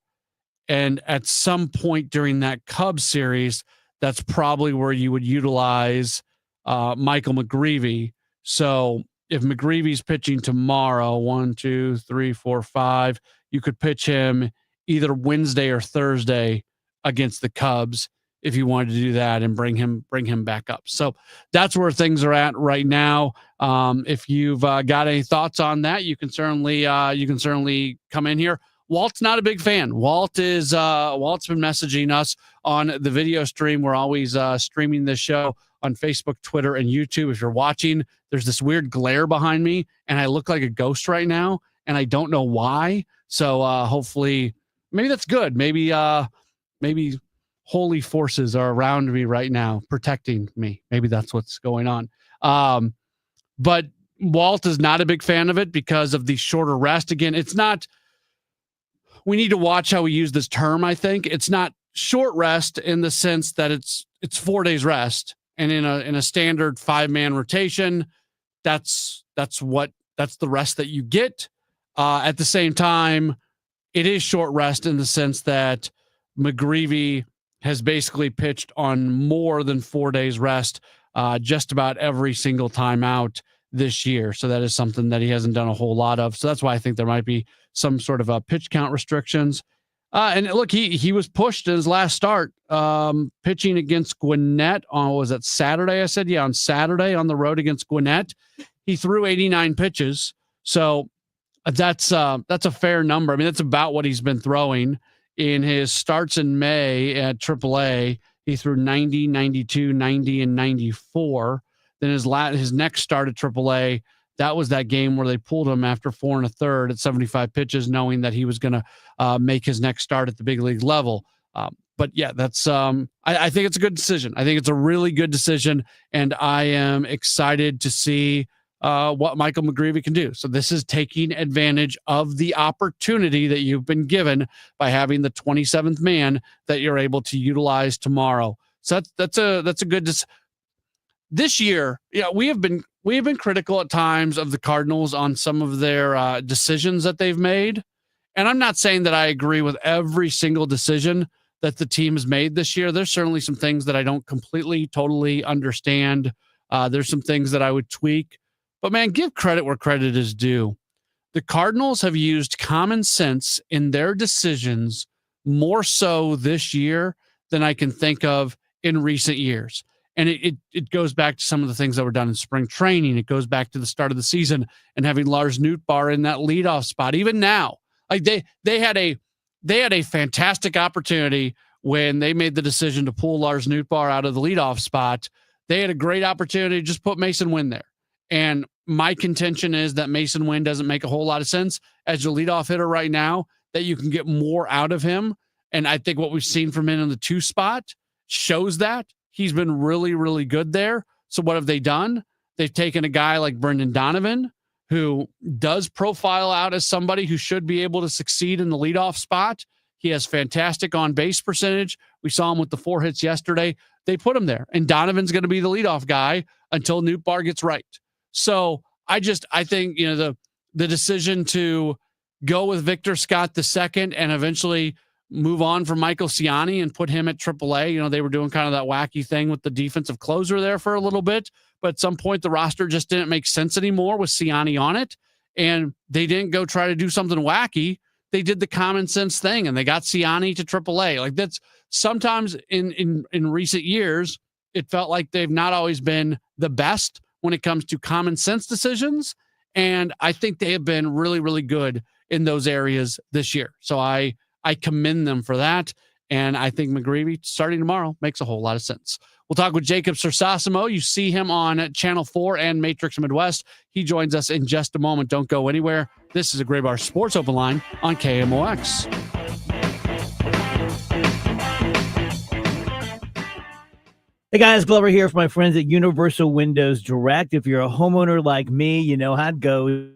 And at some point during that Cubs series, that's probably where you would utilize Michael McGreevy. So if McGreevy's pitching tomorrow, 1, 2, 3, 4, 5, you could pitch him either Wednesday or Thursday against the Cubs if you wanted to do that and bring him back up. So that's where things are at right now. If you've got any thoughts on that, you can certainly come in here. Walt's not a big fan. Walt's been messaging us on the video stream. We're always streaming this show on Facebook, Twitter, and YouTube. If you're watching, there's this weird glare behind me, and I look like a ghost right now, and I don't know why. So hopefully, maybe that's good. Maybe holy forces are around me right now, protecting me. Maybe that's what's going on. But Walt is not a big fan of it because of the shorter rest. Again, it's not, we need to watch how we use this term. I think it's not short rest in the sense that it's 4 days rest. And in a standard 5-man rotation, that's the rest that you get. At the same time, it is short rest in the sense that McGreevy has basically pitched on more than 4 days rest just about every single time out this year. So that is something that he hasn't done a whole lot of. So that's why I think there might be some sort of pitch count restrictions. And look, he was pushed in his last start, pitching against Gwinnett on, was it Saturday? I said, yeah, on Saturday on the road against Gwinnett. He threw 89 pitches. So that's a fair number. I mean, that's about what he's been throwing. In his starts in May at AAA, he threw 90, 92, 90, and 94. Then his next start at AAA, that was that game where they pulled him after 4 1/3 at 75 pitches, knowing that he was going to make his next start at the big league level. But yeah, that's I think it's a good decision. I think it's a really good decision, and I am excited to see what Michael McGreevy can do. So this is taking advantage of the opportunity that you've been given by having the 27th man that you're able to utilize tomorrow. So that's a good this year. Yeah, we have been critical at times of the Cardinals on some of their decisions that they've made. And I'm not saying that I agree with every single decision that the team has made this year. There's certainly some things that I don't completely, totally understand. There's some things that I would tweak. But, man, give credit where credit is due. The Cardinals have used common sense in their decisions more so this year than I can think of in recent years. And it goes back to some of the things that were done in spring training. It goes back to the start of the season and having Lars Nootbaar in that leadoff spot. Even now, like they had a fantastic opportunity when they made the decision to pull Lars Nootbaar out of the leadoff spot. They had a great opportunity to just put Mason Wynn there. And my contention is that Mason Wynn doesn't make a whole lot of sense as your leadoff hitter right now, that you can get more out of him. And I think what we've seen from him in the 2 spot shows that. He's been really, really good there. So what have they done? They've taken a guy like Brendan Donovan, who does profile out as somebody who should be able to succeed in the leadoff spot. He has fantastic on-base percentage. We saw him with the 4 hits yesterday. They put him there. And Donovan's going to be the leadoff guy until Nootbaar gets right. So I think, the decision to go with Victor Scott II and eventually move on from Michael Ciani and put him at AAA. They were doing kind of that wacky thing with the defensive closer there for a little bit, but at some point the roster just didn't make sense anymore with Ciani on it, and they didn't go try to do something wacky. They did the common sense thing, and they got Ciani to AAA. Like, that's sometimes in recent years, it felt like they've not always been the best when it comes to common sense decisions. And I think they have been really, really good in those areas this year. So I commend them for that. And I think McGreevy starting tomorrow makes a whole lot of sense. We'll talk with Jacob Sersasimo. You see him on Channel 4 and Matrix Midwest. He joins us in just a moment. Don't go anywhere. This is a Gray Bar Sports Open Line on KMOX. Hey guys, Glover here for my friends at Universal Windows Direct. If you're a homeowner like me, you know how it goes.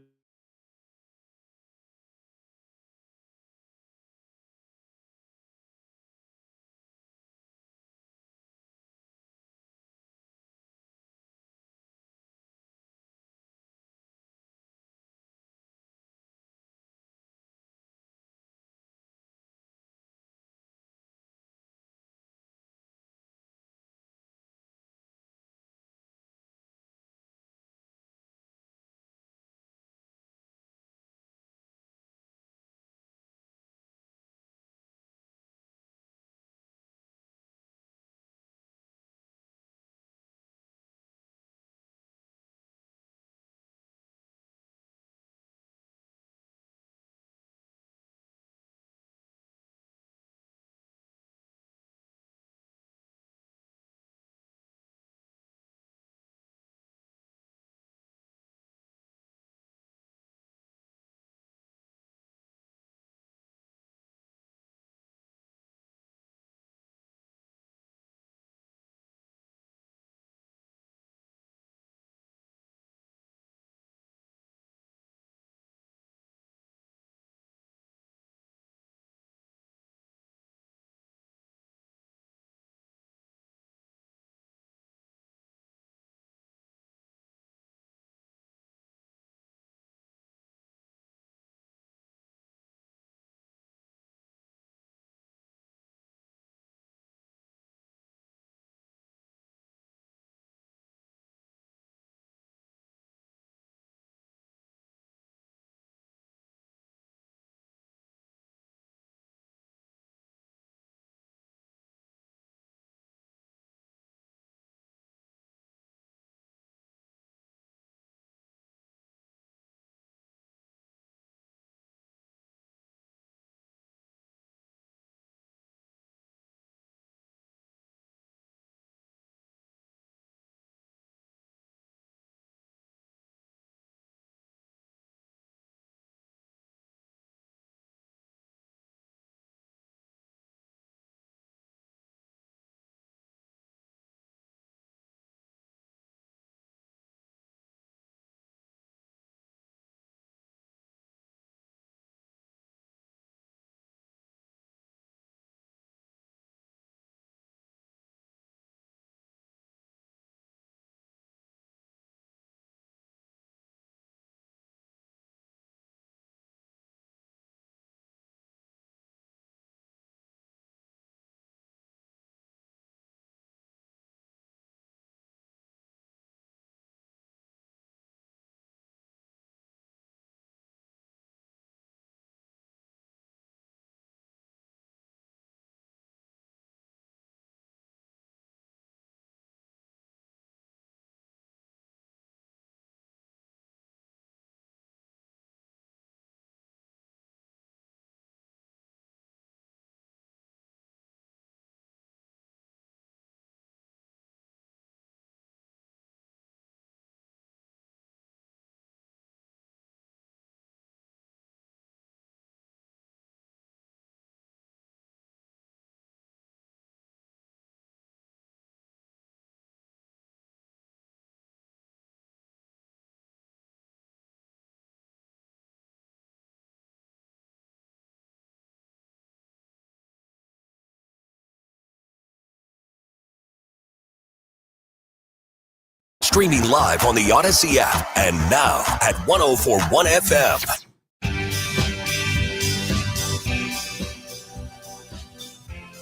Streaming live on the Odyssey app and now at 104.1 FM.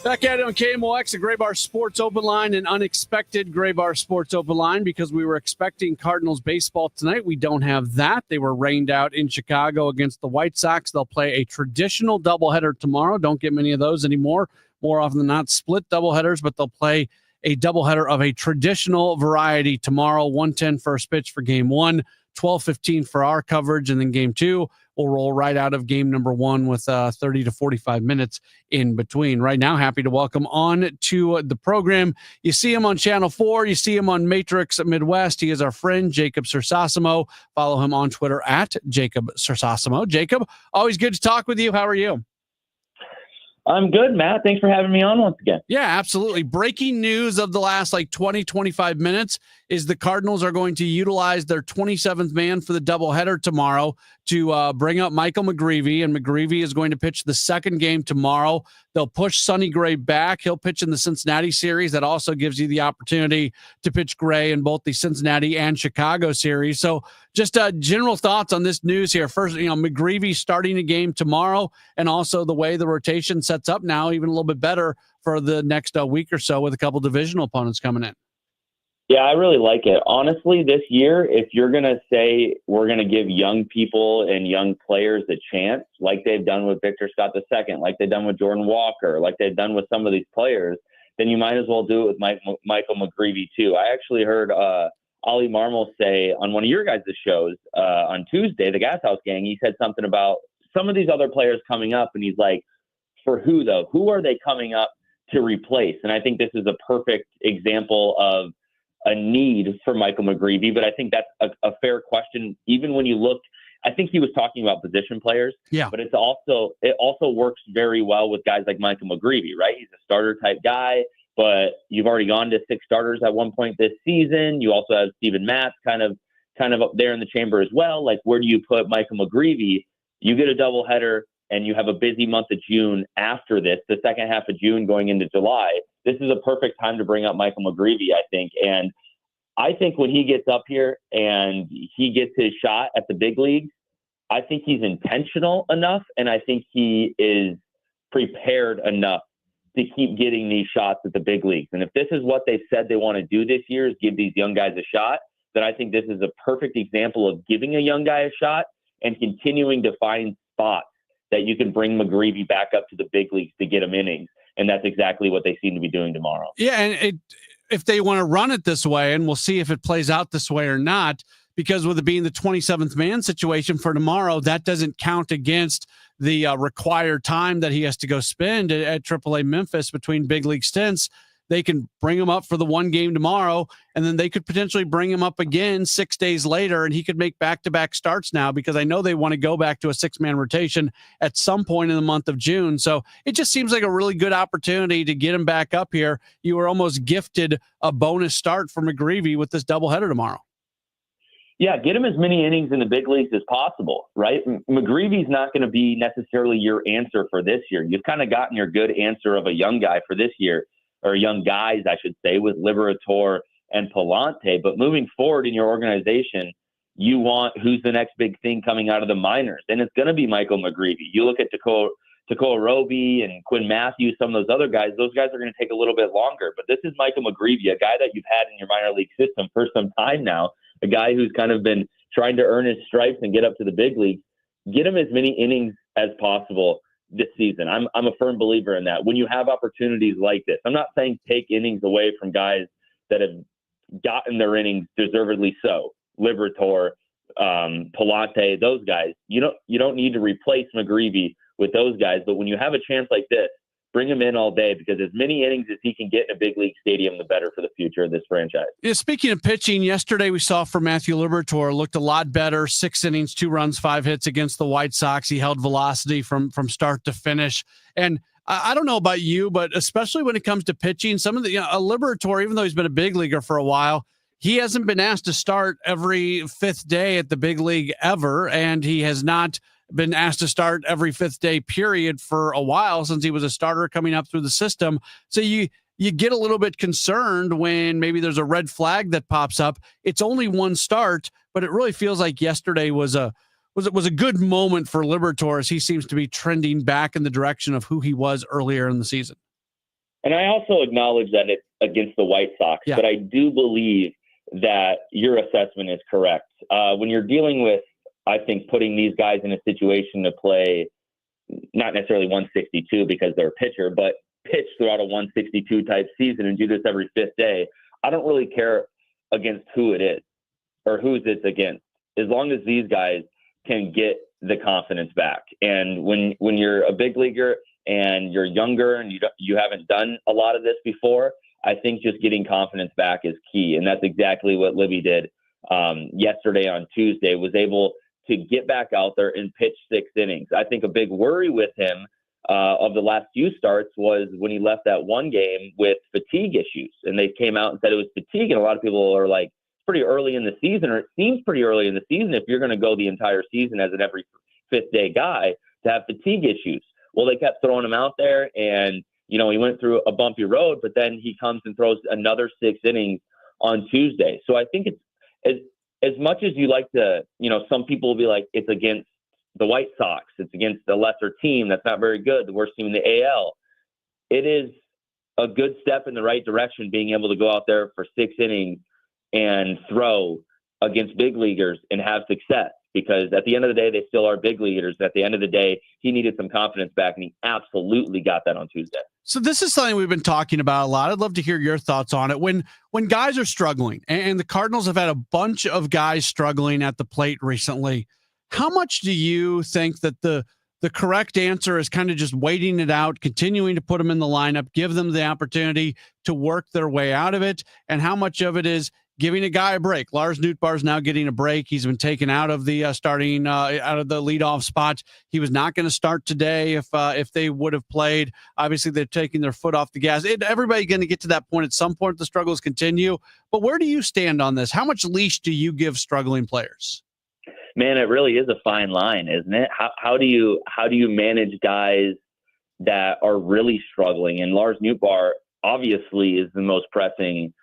Back at it on KMOX, a Gray Bar Sports Open Line, an unexpected Gray Bar Sports Open Line because we were expecting Cardinals baseball tonight. We don't have that. They were rained out in Chicago against the White Sox. They'll play a traditional doubleheader tomorrow. Don't get many of those anymore. More often than not, split doubleheaders, but they'll play a doubleheader of a traditional variety tomorrow. 1:10 first pitch for game one, 12:15 for our coverage, and then game two will roll right out of game number one with 30 to 45 minutes in between. Right now, happy to welcome on to the program. You see him on Channel 4. You see him on Matrix Midwest. He is our friend, Jacob Sersasimo. Follow him on Twitter at Jacob Sersasimo. Jacob, always good to talk with you. How are you? I'm good, Matt. Thanks for having me on once again. Yeah, absolutely. Breaking news of the last 20, 25 minutes is the Cardinals are going to utilize their 27th man for the doubleheader tomorrow to bring up Michael McGreevy, and McGreevy is going to pitch the second game tomorrow. They'll push Sonny Gray back. He'll pitch in the Cincinnati series. That also gives you the opportunity to pitch Gray in both the Cincinnati and Chicago series. So just general thoughts on this news here. First, McGreevy starting a game tomorrow, and also the way the rotation sets up now, even a little bit better for the next week or so with a couple divisional opponents coming in. Yeah, I really like it. Honestly, this year, if you're going to say we're going to give young people and young players a chance, like they've done with Victor Scott II, like they've done with Jordan Walker, like they've done with some of these players, then you might as well do it with Michael McGreevy too. I actually heard Ollie Marmol say on one of your guys' shows on Tuesday, the Gas House Gang, he said something about some of these other players coming up, and he's like, for who though? Who are they coming up to replace? And I think this is a perfect example of a need for Michael McGreevy, but I think that's a fair question. Even when you look, I think he was talking about position players, but it also works very well with guys like Michael McGreevy, right? He's a starter type guy, but you've already gone to 6 starters at one point this season. You also have Steven Matz kind of up there in the chamber as well. Like, where do you put Michael McGreevy? You get a doubleheader and you have a busy month of June after this, the second half of June going into July. This is a perfect time to bring up Michael McGreevy, I think. And I think when he gets up here and he gets his shot at the big leagues, I think he's intentional enough, and I think he is prepared enough to keep getting these shots at the big leagues. And if this is what they said they want to do this year, is give these young guys a shot, then I think this is a perfect example of giving a young guy a shot and continuing to find spots that you can bring McGreevy back up to the big leagues to get him innings. And that's exactly what they seem to be doing tomorrow. Yeah, and if they want to run it this way, and we'll see if it plays out this way or not, because with it being the 27th man situation for tomorrow, that doesn't count against the required time that he has to go spend at AAA Memphis between big league stints. They can bring him up for the one game tomorrow, and then they could potentially bring him up again 6 days later, and he could make back-to-back starts now, because I know they want to go back to a 6-man rotation at some point in the month of June. So it just seems like a really good opportunity to get him back up here. You were almost gifted a bonus start for McGreevy with this doubleheader tomorrow. Yeah, get him as many innings in the big leagues as possible, right? McGreevy's not going to be necessarily your answer for this year. You've kind of gotten your good answer of a young guy for this year, or young guys, I should say, with Liberator and Palante. But moving forward in your organization, you want who's the next big thing coming out of the minors. And it's going to be Michael McGreevy. You look at Tekoa Roby and Quinn Matthews, some of those other guys, those guys are going to take a little bit longer. But this is Michael McGreevy, a guy that you've had in your minor league system for some time now, a guy who's kind of been trying to earn his stripes and get up to the big leagues. Get him as many innings as possible this season. I'm a firm believer in that. When you have opportunities like this, I'm not saying take innings away from guys that have gotten their innings deservedly so. Liberator, Palante, those guys. You don't need to replace McGreevy with those guys, but when you have a chance like this, bring him in all day, because as many innings as he can get in a big league stadium, the better for the future of this franchise. Yeah, speaking of pitching, yesterday we saw from Matthew Liberator looked a lot better. 6 innings, 2 runs, 5 hits against the White Sox. He held velocity from start to finish. And I don't know about you, but especially when it comes to pitching, some of the a Liberator, even though he's been a big leaguer for a while, he hasn't been asked to start every 5th day at the big league ever, and he has not been asked to start every 5th day period for a while since he was a starter coming up through the system. So you get a little bit concerned when maybe there's a red flag that pops up. It's only one start, but it really feels like yesterday was a good moment for Liberator, as he seems to be trending back in the direction of who he was earlier in the season. And I also acknowledge that it's against the White Sox, but I do believe that your assessment is correct. When you're dealing with, I think, putting these guys in a situation to play, not necessarily 162 because they're a pitcher, but pitch throughout a 162 type season and do this every fifth day, I don't really care against who it is or who's it's against, as long as these guys can get the confidence back. And when you're a big leaguer and you're younger and you haven't done a lot of this before, I think just getting confidence back is key. And that's exactly what Libby did yesterday on Tuesday, was able to get back out there and pitch 6 innings. I think a big worry with him of the last few starts was when he left that one game with fatigue issues. And they came out and said it was fatigue. And a lot of people are like, it's pretty early in the season, or it seems pretty early in the season if you're going to go the entire season as an every fifth day guy to have fatigue issues. Well, they kept throwing him out there, and he went through a bumpy road, but then he comes and throws another 6 innings on Tuesday. So I think it's as much as you like to, some people will be like, it's against the White Sox, it's against a lesser team that's not very good, the worst team in the AL. It is a good step in the right direction, being able to go out there for 6 innings and throw against big leaguers and have success. Because at the end of the day, they still are big leaguers. At the end of the day, he needed some confidence back, and he absolutely got that on Tuesday. So this is something we've been talking about a lot. I'd love to hear your thoughts on it. When guys are struggling, and the Cardinals have had a bunch of guys struggling at the plate recently, how much do you think that the correct answer is kind of just waiting it out, continuing to put them in the lineup, give them the opportunity to work their way out of it? And how much of it is giving a guy a break? Lars Nootbaar's now getting a break. He's been taken out of the starting out of the leadoff spot. He was not going to start today if they would have played. Obviously, they're taking their foot off the gas. Everybody's going to get to that point at some point. The struggles continue. But where do you stand on this? How much leash do you give struggling players? Man, it really is a fine line, isn't it? How do you manage guys that are really struggling? And Lars Nootbaar obviously is the most pressing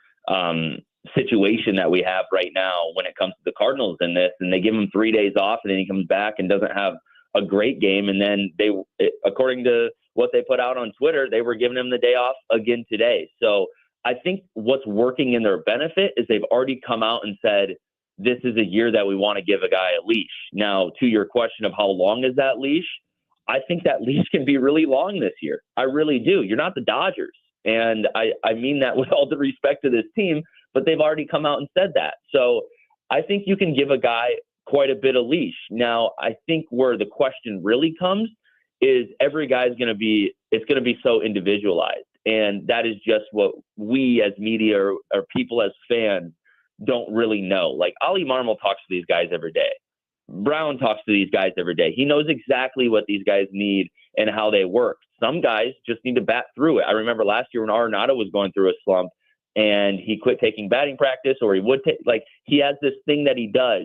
situation that we have right now when it comes to the Cardinals in this, and they give him 3 days off, and then he comes back and doesn't have a great game. And then according to what they put out on Twitter, they were giving him the day off again today. So I think what's working in their benefit is they've already come out and said, this is a year that we want to give a guy a leash. Now, to your question of how long is that leash, I think that leash can be really long this year. I really do. You're not the Dodgers. And I mean that with all the respect to this team, but they've already come out and said that. So I think you can give a guy quite a bit of leash. Now, I think where the question really comes is every guy's going to be so individualized. And that is just what we as media or people as fans don't really know. Like Ali Marmol talks to these guys every day. Brown talks to these guys every day. He knows exactly what these guys need and how they work. Some guys just need to bat through it. I remember last year when Arenado was going through a slump and he quit taking batting practice, or he would take, he has this thing that he does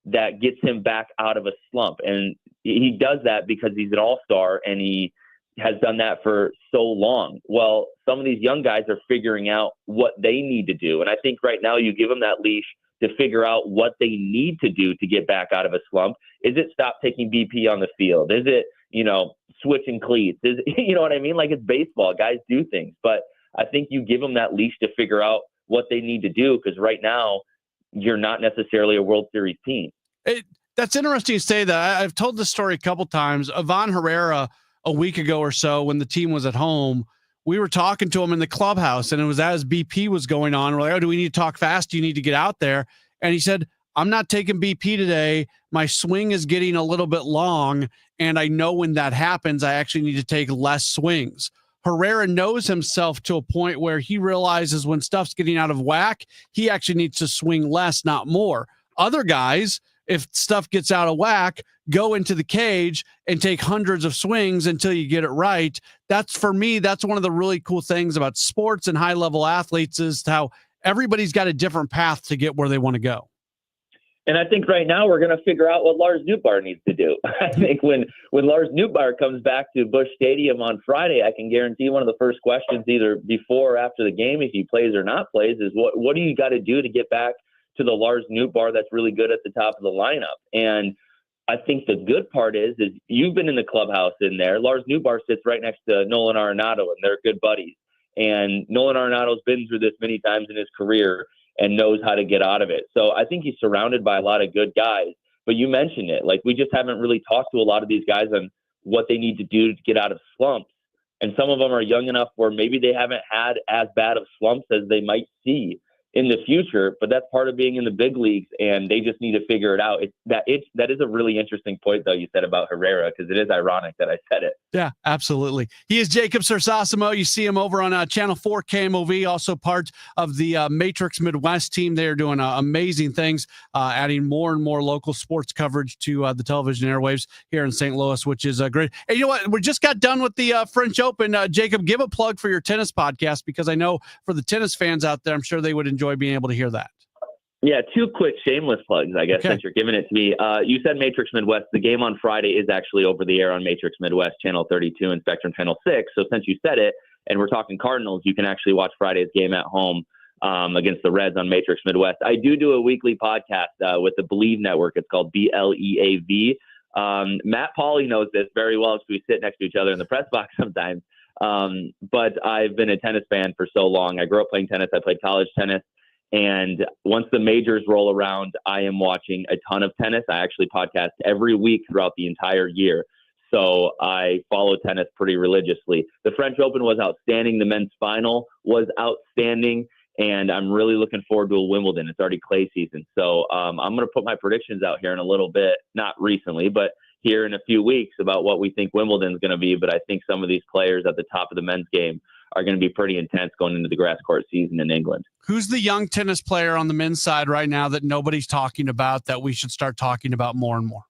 that gets him back out of a slump. And he does that because he's an all-star and he has done that for so long. Well, some of these young guys are figuring out what they need to do. And I think right now you give them that leash to figure out what they need to do to get back out of a slump. Is it stop taking BP on the field? Is it, switching cleats? Is you know what I mean? Like, it's baseball. Guys do things. But I think you give them that leash to figure out what they need to do, because right now you're not necessarily a World Series team. That's interesting to say that. I've told this story a couple times. Ivan Herrera, a week ago or so, when the team was at home, we were talking to him in the clubhouse, and it was as BP was going on. We're like, oh, do we need to talk fast? Do you need to get out there? And he said, I'm not taking BP today. My swing is getting a little bit long, and I know when that happens, I actually need to take less swings. Herrera knows himself to a point where he realizes when stuff's getting out of whack, he actually needs to swing less, not more. Other guys, if stuff gets out of whack, go into the cage and take hundreds of swings until you get it right. That's, for me, that's one of the really cool things about sports and high-level athletes, is how everybody's got a different path to get where they want to go. And I think right now we're going to figure out what Lars Nootbaar needs to do. I think when Lars Nootbaar comes back to Busch Stadium on Friday, I can guarantee one of the first questions, either before or after the game, if he plays or not plays, is what do you got to do to get back to the Lars Nootbaar that's really good at the top of the lineup? And I think the good part is you've been in the clubhouse in there. Lars Nootbaar sits right next to Nolan Arenado, and they're good buddies. And Nolan Arenado's been through this many times in his career and knows how to get out of it. So I think he's surrounded by a lot of good guys. But you mentioned it. Like, we just haven't really talked to a lot of these guys on what they need to do to get out of slumps. And some of them are young enough where maybe they haven't had as bad of slumps as they might see in the future, but that's part of being in the big leagues, and they just need to figure it out. That is a really interesting point, though, you said about Herrera, because it is ironic that I said it. Yeah, absolutely. He is Jacob Sersasimo. You see him over on Channel 4 KMOV, also part of the Matrix Midwest team. They're doing amazing things, adding more and more local sports coverage to the television airwaves here in St. Louis, which is great. And you know what? We just got done with the French Open. Jacob, give a plug for your tennis podcast, because I know for the tennis fans out there, I'm sure they would enjoy being able to hear that. Yeah, 2 quick shameless plugs, I guess, Okay. since you're giving it to me. You said Matrix Midwest. The game on Friday is actually over the air on Matrix Midwest, Channel 32 and Spectrum Channel 6. So since you said it, and we're talking Cardinals, you can actually watch Friday's game at home against the Reds on Matrix Midwest. I do a weekly podcast with the Believe Network. It's called BLEAV. Matt Pauley knows this very well, because we sit next to each other in the press box sometimes. But I've been a tennis fan for so long. I grew up playing tennis. I played college tennis. And once the majors roll around, I am watching a ton of tennis. I actually podcast every week throughout the entire year. So I follow tennis pretty religiously. The French Open was outstanding. The men's final was outstanding. And I'm really looking forward to a Wimbledon. It's already clay season. So I'm going to put my predictions out here in a little bit, not recently, but here in a few weeks, about what we think Wimbledon's going to be. But I think some of these players at the top of the men's game are going to be pretty intense going into the grass court season in England. Who's the young tennis player on the men's side right now that nobody's talking about, that we should start talking about more and more?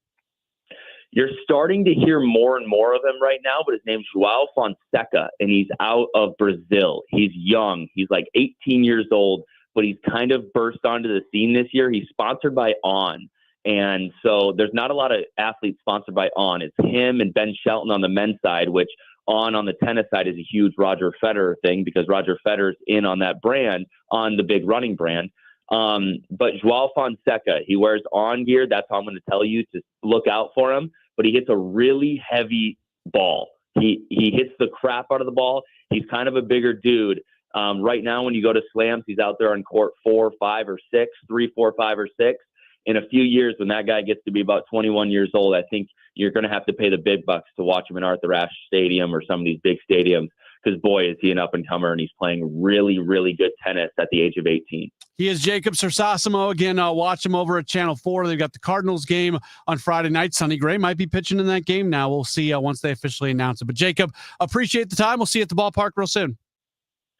You're starting to hear more and more of him right now, but his name's João Fonseca, and he's out of Brazil. He's young. He's like 18 years old, but he's kind of burst onto the scene this year. He's sponsored by On. And so there's not a lot of athletes sponsored by On. It's him and Ben Shelton on the men's side, which on the tennis side is a huge Roger Federer thing, because Roger Federer's in on that brand, on the big running brand. But João Fonseca, he wears On gear. That's how I'm going to tell you to look out for him. But he hits a really heavy ball. He hits the crap out of the ball. He's kind of a bigger dude. Right now, when you go to slams, he's out there on court 4, 5, or 6, 3, 4, 5, or 6. In a few years, when that guy gets to be about 21 years old, I think you're going to have to pay the big bucks to watch him in Arthur Ashe Stadium or some of these big stadiums, because, boy, is he an up-and-comer, and he's playing really, really good tennis at the age of 18. He is Jacob Sersasimo. Again, watch him over at Channel 4. They've got the Cardinals game on Friday night. Sonny Gray might be pitching in that game now. We'll see once they officially announce it. But, Jacob, appreciate the time. We'll see you at the ballpark real soon.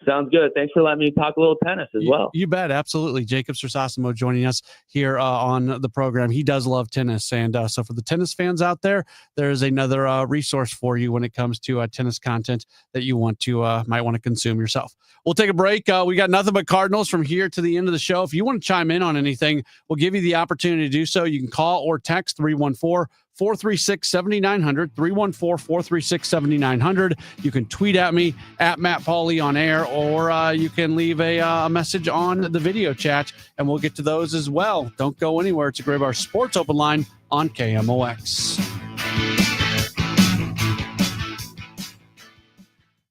Sounds good. Thanks for letting me talk a little tennis as well. You bet. Absolutely. Jacob Sersasimo joining us here on the program. He does love tennis. And so for the tennis fans out there, there's another resource for you when it comes to tennis content that you want to might want to consume yourself. We'll take a break. We got nothing but Cardinals from here to the end of the show. If you want to chime in on anything, we'll give you the opportunity to do so. You can call or text 314-436-7900, 314-436-7900. You can tweet at me at Matt Pauley on air, or you can leave a message on the video chat, and we'll get to those as well. Don't go anywhere. It's a Gray Bar Sports Open Line on KMOX.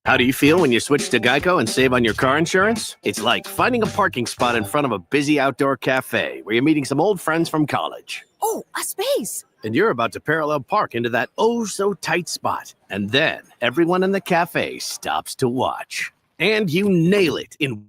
How do you feel when you switch to Geico and save on your car insurance? It's like finding a parking spot in front of a busy outdoor cafe where you're meeting some old friends from college. Oh, a space! And you're about to parallel park into that oh-so-tight spot. And then everyone in the cafe stops to watch. And you nail it in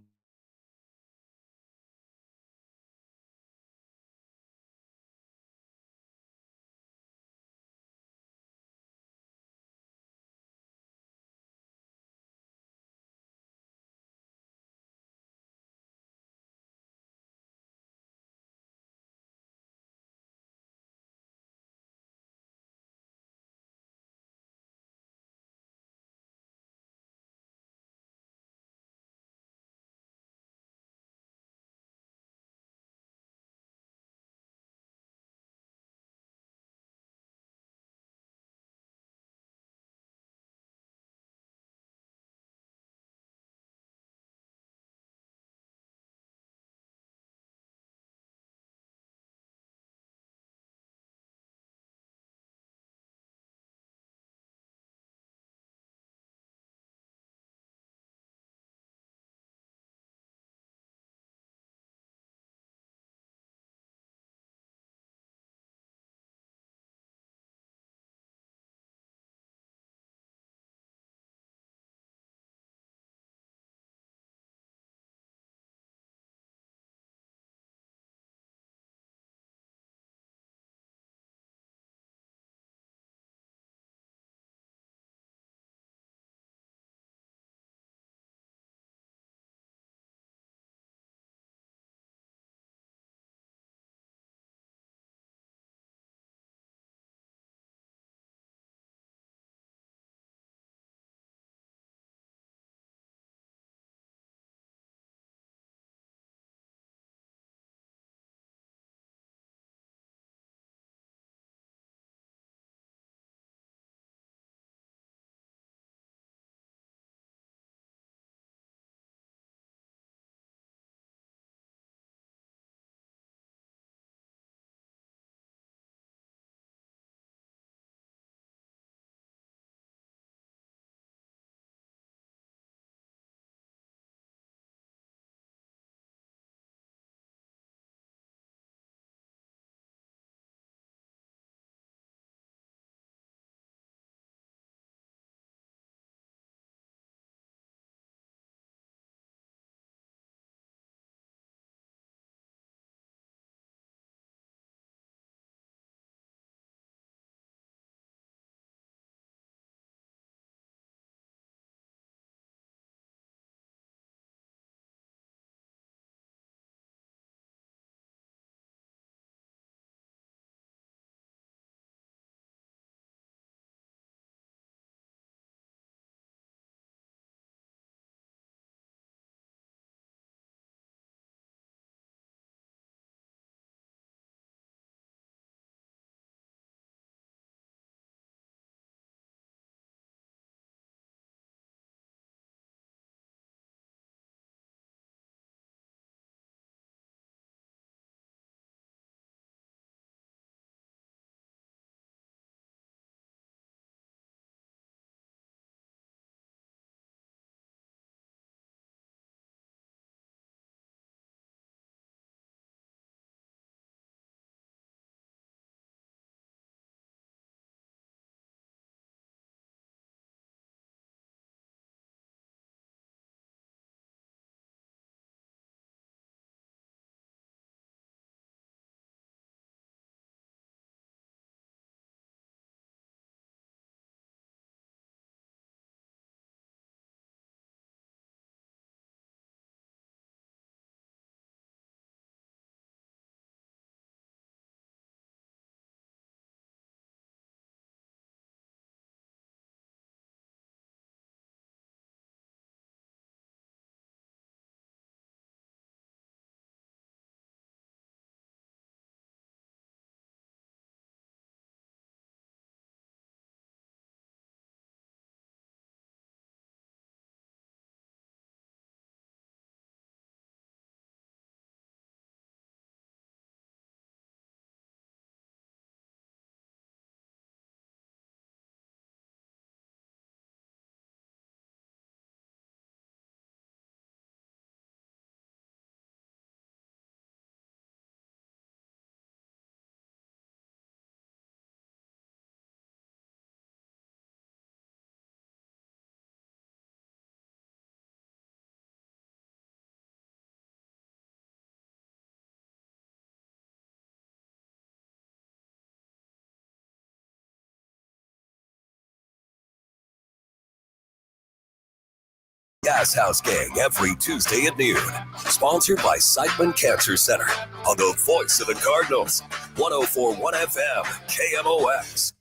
Gas House Gang every Tuesday at noon. Sponsored by Siteman Cancer Center on the voice of the Cardinals. 104.1 FM, KMOX.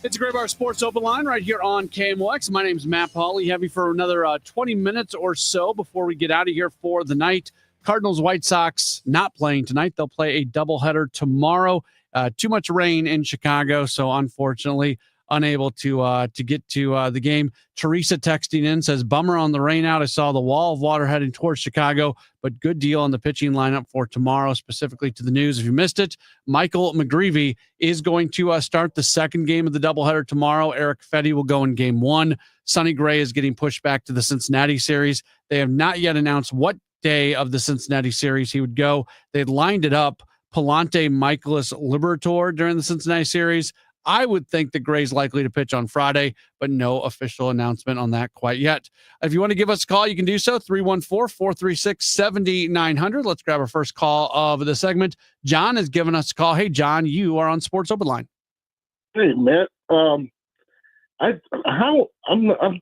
It's a Gray Bar Sports Open Line right here on KMOX. My name is Matt Pauley. Have you for another 20 minutes or so before we get out of here for the night. Cardinals, White Sox not playing tonight. They'll play a doubleheader tomorrow. Too much rain in Chicago, so unfortunately unable to get to the game. Teresa texting in says, bummer on the rain out. I saw the wall of water heading towards Chicago, but good deal on the pitching lineup for tomorrow, specifically to the news. If you missed it, Michael McGreevy is going to start the second game of the doubleheader tomorrow. Eric Fetty will go in game one. Sonny Gray is getting pushed back to the Cincinnati series. They have not yet announced what day of the Cincinnati series he would go. They lined it up, Palante, Michaelis, Liberator during the Cincinnati series. I would think that Gray's likely to pitch on Friday, but no official announcement on that quite yet. If you want to give us a call, you can do so, 314-436-7900. Let's grab our first call of the segment. John has given us a call. Hey, John, you are on Sports Open Line. Hey, Matt. I'm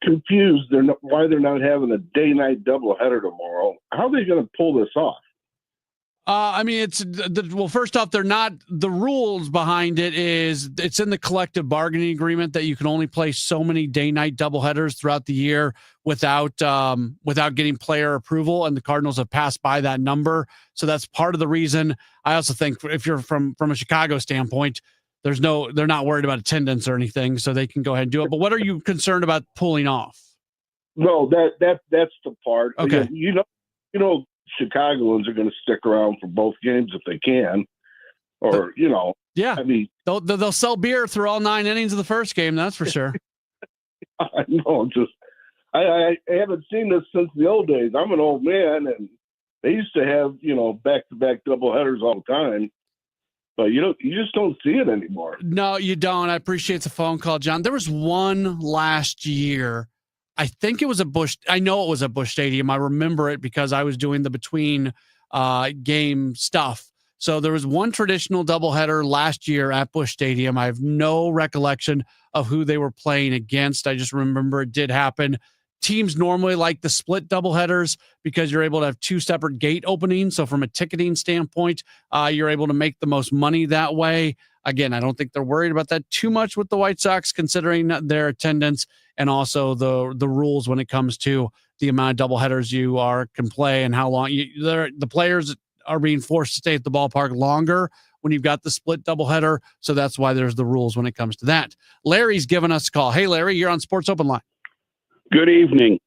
confused. Why they're not having a day-night doubleheader tomorrow. How are they going to pull this off? I mean, well, first off, they're not, the rules behind it is it's in the collective bargaining agreement that you can only play so many day-night doubleheaders throughout the year without getting player approval. And the Cardinals have passed by that number. So that's part of the reason. I also think if you're from a Chicago standpoint, they're not worried about attendance or anything, so they can go ahead and do it. But what are you concerned about pulling off? No, that's the part. Okay. You know, Chicagoans are going to stick around for both games if they can, or yeah. I mean, they'll sell beer through all 9 innings of the first game. That's for sure. I know. I haven't seen this since the old days. I'm an old man, and they used to have back-to-back doubleheaders all the time. But you just don't see it anymore. No, you don't. I appreciate the phone call, John. There was one last year. I think it was I know it was at Busch Stadium. I remember it because I was doing the between game stuff. So there was one traditional doubleheader last year at Busch Stadium. I have no recollection of who they were playing against. I just remember it did happen. Teams normally like the split doubleheaders because you're able to have 2 separate gate openings. So from a ticketing standpoint, you're able to make the most money that way. Again, I don't think they're worried about that too much with the White Sox, considering their attendance and also the rules when it comes to the amount of doubleheaders you can play and how long the players are being forced to stay at the ballpark longer when you've got the split doubleheader. So that's why there's the rules when it comes to that. Larry's given us a call. Hey, Larry, you're on Sports Open Line. Good evening.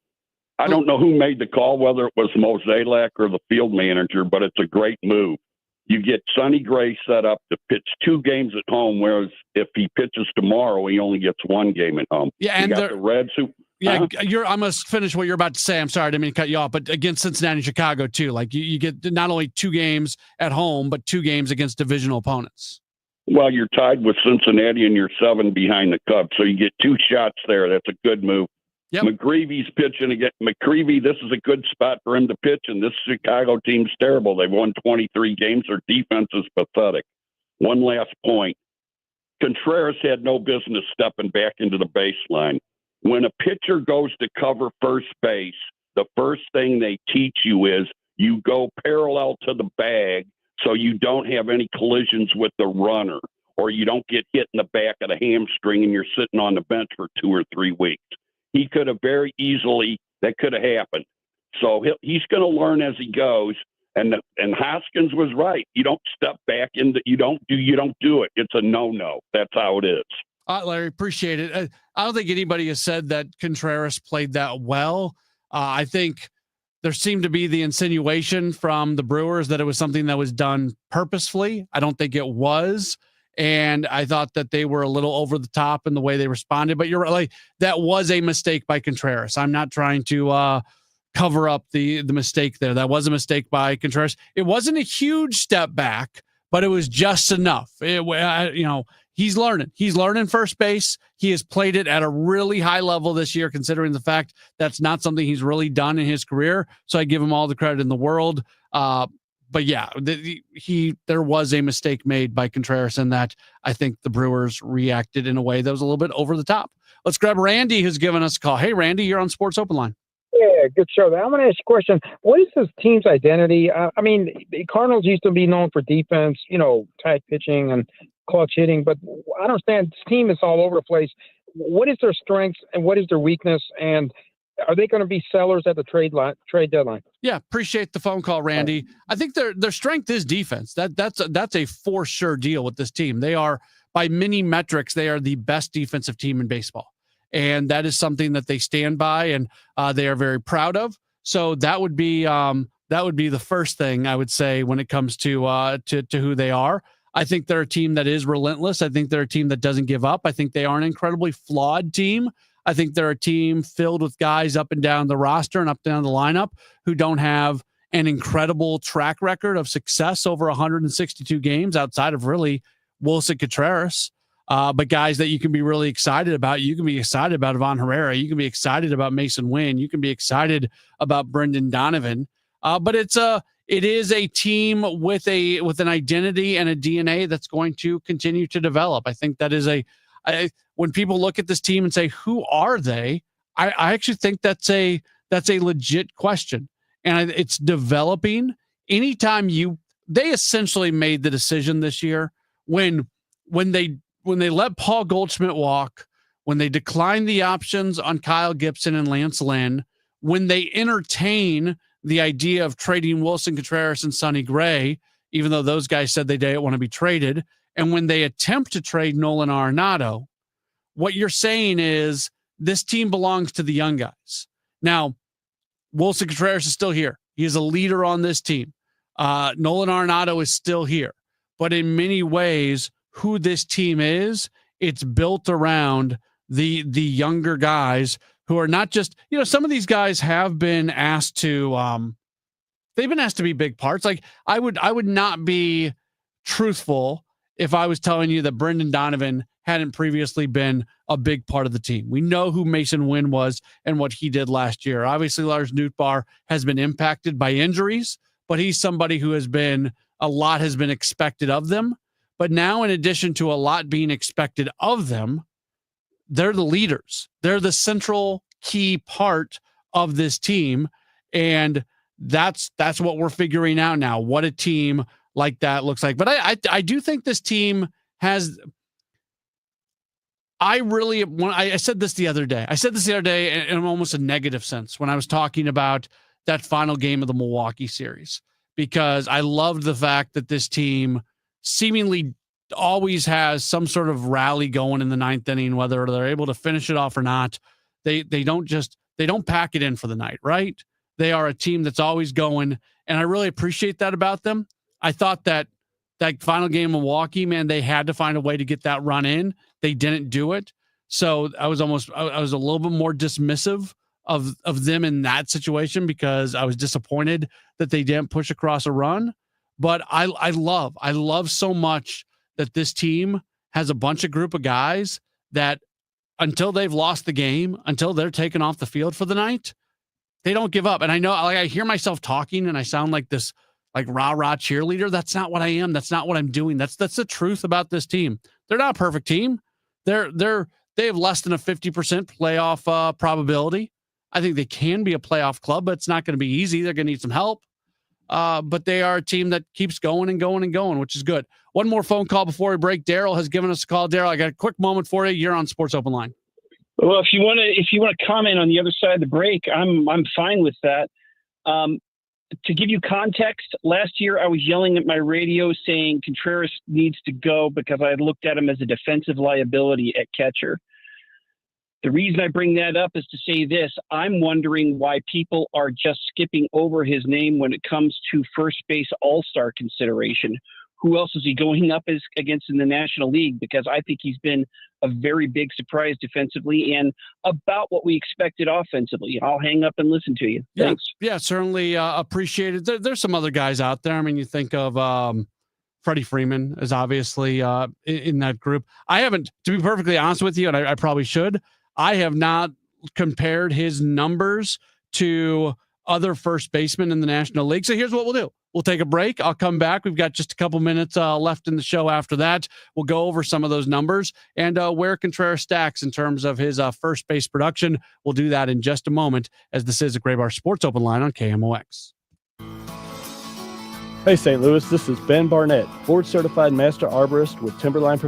I don't know who made the call, whether it was Mozeliak or the field manager, but it's a great move. You get Sonny Gray set up to pitch 2 games at home, whereas if he pitches tomorrow, he only gets 1 game at home. Yeah, and the Reds who. Yeah, I must finish what you're about to say. I'm sorry, I didn't mean to cut you off, but against Cincinnati and Chicago too. Like you get not only 2 games at home, but 2 games against divisional opponents. Well, you're tied with Cincinnati and you're 7 behind the Cubs, so you get 2 shots there. That's a good move. Yep. McGreevy's pitching again. McGreevy, this is a good spot for him to pitch, and this Chicago team's terrible. They've won 23 games. Their defense is pathetic. One last point. Contreras had no business stepping back into the baseline. When a pitcher goes to cover first base, the first thing they teach you is you go parallel to the bag so you don't have any collisions with the runner, or you don't get hit in the back of the hamstring and you're sitting on the bench for 2 or 3 weeks. He could have very easily, that could have happened. So he's going to learn as he goes. And Hoskins was right. You don't step back into, you don't do it. It's a no-no. That's how it is. Larry, appreciate it. I don't think anybody has said that Contreras played that well. I think there seemed to be the insinuation from the Brewers that it was something that was done purposefully. I don't think it was. And I thought that they were a little over the top in the way they responded. But you're right, like, that was a mistake by Contreras. I'm not trying to cover up the mistake there. That was a mistake by Contreras. It wasn't a huge step back, but it was just enough. He's learning. He's learning first base. He has played it at a really high level this year, considering the fact that's not something he's really done in his career. So I give him all the credit in the world. But yeah, there was a mistake made by Contreras in that. I think the Brewers reacted in a way that was a little bit over the top. Let's grab Randy, who's given us a call. Hey, Randy, you're on Sports Open Line. Yeah, good show. I want to ask you a question. What is this team's identity? I mean, the Cardinals used to be known for defense, tight pitching and clutch hitting, but I don't understand. This team is all over the place. What is their strengths and what is their weakness? And are they going to be sellers at the trade deadline? Yeah, appreciate the phone call, Randy. I think their strength is defense. That's a for sure deal with this team. They are, by many metrics, they are the best defensive team in baseball. And that is something that they stand by and they are very proud of. So that would be the first thing I would say when it comes to who they are. I think they're a team that is relentless. I think they're a team that doesn't give up. I think they are an incredibly flawed team. I think they're a team filled with guys up and down the roster and up and down the lineup who don't have an incredible track record of success over 162 games outside of really Wilson Contreras. But guys that you can be really excited about. You can be excited about Ivan Herrera. You can be excited about Mason Wynn. You can be excited about Brendan Donovan. But it is a team with an identity and a DNA that's going to continue to develop. I think that is when people look at this team and say, who are they? I actually think that's a legit question. And it's developing. Anytime they essentially made the decision this year when they let Paul Goldschmidt walk, when they declined the options on Kyle Gibson and Lance Lynn, when they entertain the idea of trading Wilson Contreras and Sonny Gray, even though those guys said they didn't want to be traded, and when they attempt to trade Nolan Arenado, what you're saying is this team belongs to the young guys. Now, Wilson Contreras is still here. He is a leader on this team. Nolan Arenado is still here. But in many ways, who this team is, it's built around the younger guys who are not just, some of these guys have been asked to, they've been asked to be big parts. Like I would not be truthful if I was telling you that Brendan Donovan hadn't previously been a big part of the team. We know who Mason Wynn was and what he did last year. Obviously, Lars Nootbaar has been impacted by injuries, but he's somebody who a lot has been expected of them. But now, in addition to a lot being expected of them, they're the leaders. They're the central key part of this team. And that's what we're figuring out now, what a team like that looks like. But I do think this team has, I said this the other day. I said this the other day in almost a negative sense when I was talking about that final game of the Milwaukee series, because I loved the fact that this team seemingly always has some sort of rally going in the ninth inning, whether they're able to finish it off or not. They don't pack it in for the night, right? They are a team that's always going, and I really appreciate that about them. I thought that final game of Milwaukee, man, they had to find a way to get that run in. They didn't do it. So I was a little bit more dismissive of them in that situation because I was disappointed that they didn't push across a run. But I love so much that this team has a bunch of group of guys that until they've lost the game, until they're taken off the field for the night, they don't give up. And I know, I hear myself talking and I sound like this rah-rah cheerleader. That's not what I am. That's not what I'm doing. That's the truth about this team. They're not a perfect team. They have less than a 50% playoff probability. I think they can be a playoff club, but it's not going to be easy. They're going to need some help. But they are a team that keeps going and going and going, which is good. One more phone call before we break. Daryl has given us a call. Daryl, I got a quick moment for you. You're on Sports Open Line. Well, if you want to comment on the other side of the break, I'm fine with that. To give you context, last year I was yelling at my radio saying Contreras needs to go because I had looked at him as a defensive liability at catcher. The reason I bring that up is to say this. I'm wondering why people are just skipping over his name when it comes to first base all-star consideration. Who else is he going up against in the National League? Because I think he's been a very big surprise defensively and about what we expected offensively. I'll hang up and listen to you. Thanks. Yeah, certainly appreciate it. There's some other guys out there. I mean, you think of Freddie Freeman is obviously in that group. I haven't, to be perfectly honest with you, and I probably should, I have not compared his numbers to other first basemen in the National League. So here's what we'll do. We'll take a break. I'll come back. We've got just a couple minutes left in the show after that. We'll go over some of those numbers and where Contreras stacks in terms of his first base production. We'll do that in just a moment, as this is a Gray Bar Sports Open Line on KMOX. Hey, St. Louis, this is Ben Barnett, board-certified master arborist with Timberline.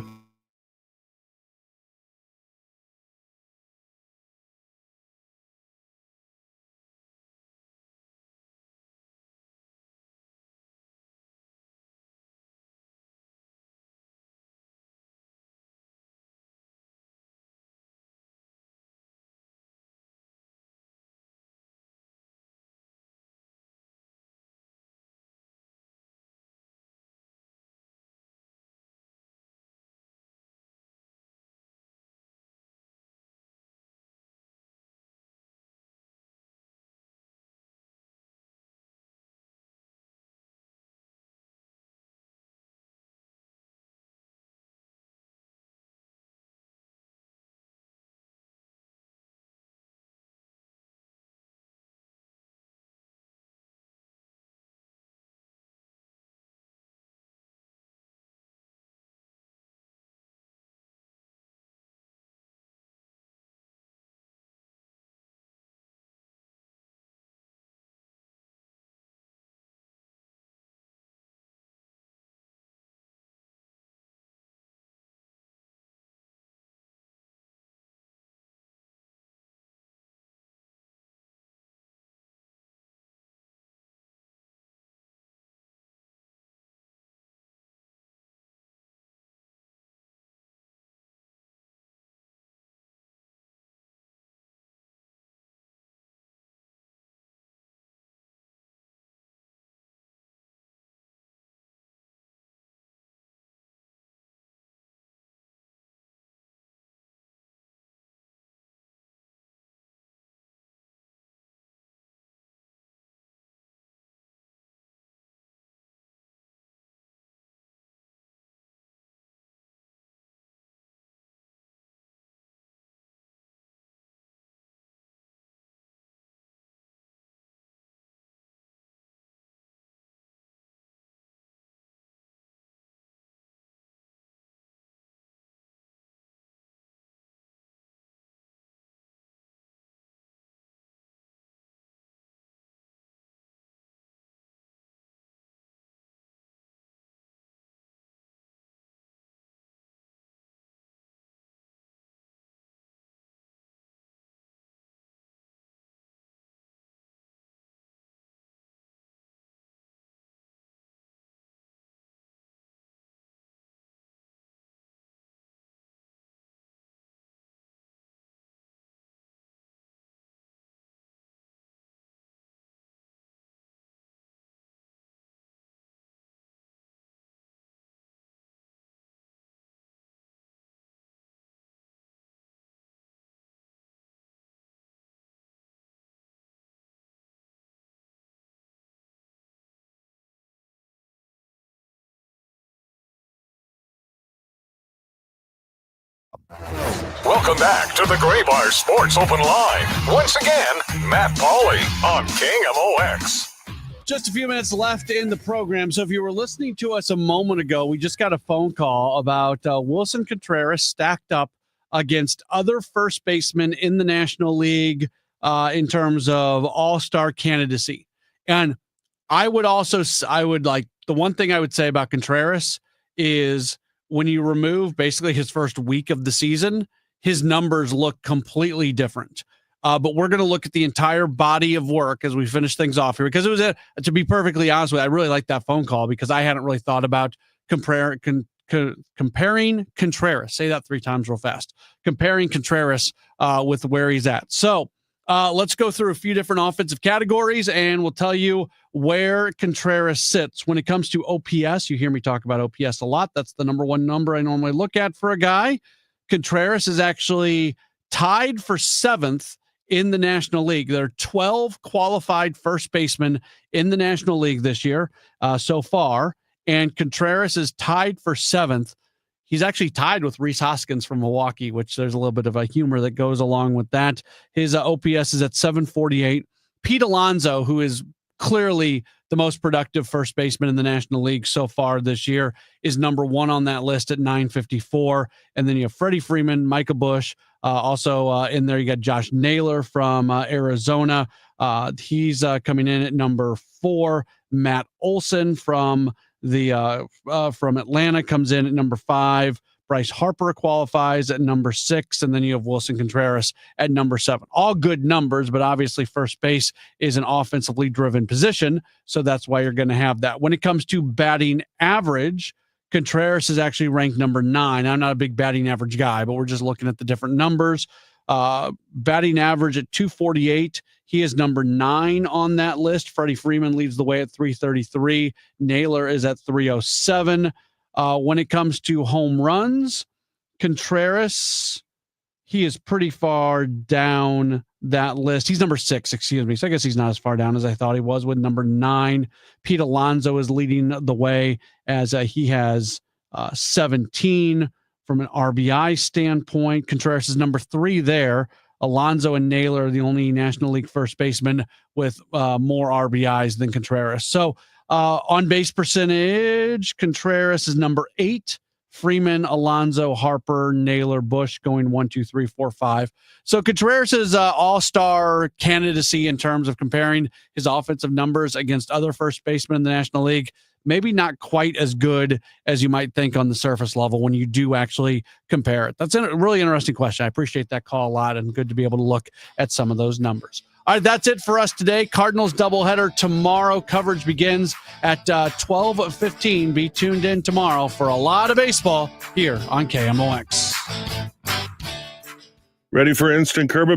Welcome back to the Gray Bar Sports Open Line. Once again, Matt Pauley on KMOX. Just a few minutes left in the program. So if you were listening to us a moment ago, we just got a phone call about Wilson Contreras stacked up against other first basemen in the National League in terms of all-star candidacy. And I would like, the one thing I would say about Contreras is when you remove basically his first week of the season, his numbers look completely different. But we're going to look at the entire body of work as we finish things off here, because it was, to be perfectly honest with you, I really like that phone call because I hadn't really thought about comparing Contreras. Say that 3 times real fast. Comparing Contreras with where he's at. So let's go through a few different offensive categories, and we'll tell you where Contreras sits when it comes to OPS. You hear me talk about OPS a lot. That's the number one number I normally look at for a guy. Contreras is actually tied for 7th in the National League. There are 12 qualified first basemen in the National League this year so far, and Contreras is tied for 7th. He's actually tied with Rhys Hoskins from Milwaukee, which there's a little bit of a humor that goes along with that. His OPS is at 748. Pete Alonso, who is clearly the most productive first baseman in the National League so far this year, is number 1 on that list at 954. And then you have Freddie Freeman, Micah Bush. Also in there, you got Josh Naylor from Arizona. He's coming in at number 4. Matt Olson from Atlanta comes in at number 5. Bryce Harper qualifies at number 6, and then you have Wilson Contreras at number 7. All good numbers, but obviously first base is an offensively driven position, so that's why you're going to have that. When it comes to batting average, Contreras is actually ranked number 9. I'm not a big batting average guy, but we're just looking at the different numbers. Batting average at 248. He is number 9 on that list. Freddie Freeman leads the way at 333. Naylor is at 307. When it comes to home runs, Contreras, he is pretty far down that list. He's number 6, excuse me. So I guess he's not as far down as I thought he was with number 9. Pete Alonso is leading the way as he has 17 from an RBI standpoint. Contreras is number 3 there. Alonso and Naylor are the only National League first baseman with more RBIs than Contreras. So on base percentage, Contreras is number 8. Freeman, Alonso, Harper, Naylor, Bush going 1, 2, 3, 4, 5. So Contreras' all-star candidacy in terms of comparing his offensive numbers against other first basemen in the National League, maybe not quite as good as you might think on the surface level when you do actually compare it. That's a really interesting question. I appreciate that call a lot, and good to be able to look at some of those numbers. All right, that's it for us today. Cardinals doubleheader tomorrow. Coverage begins at 12:15. Be tuned in tomorrow for a lot of baseball here on KMOX. Ready for instant curb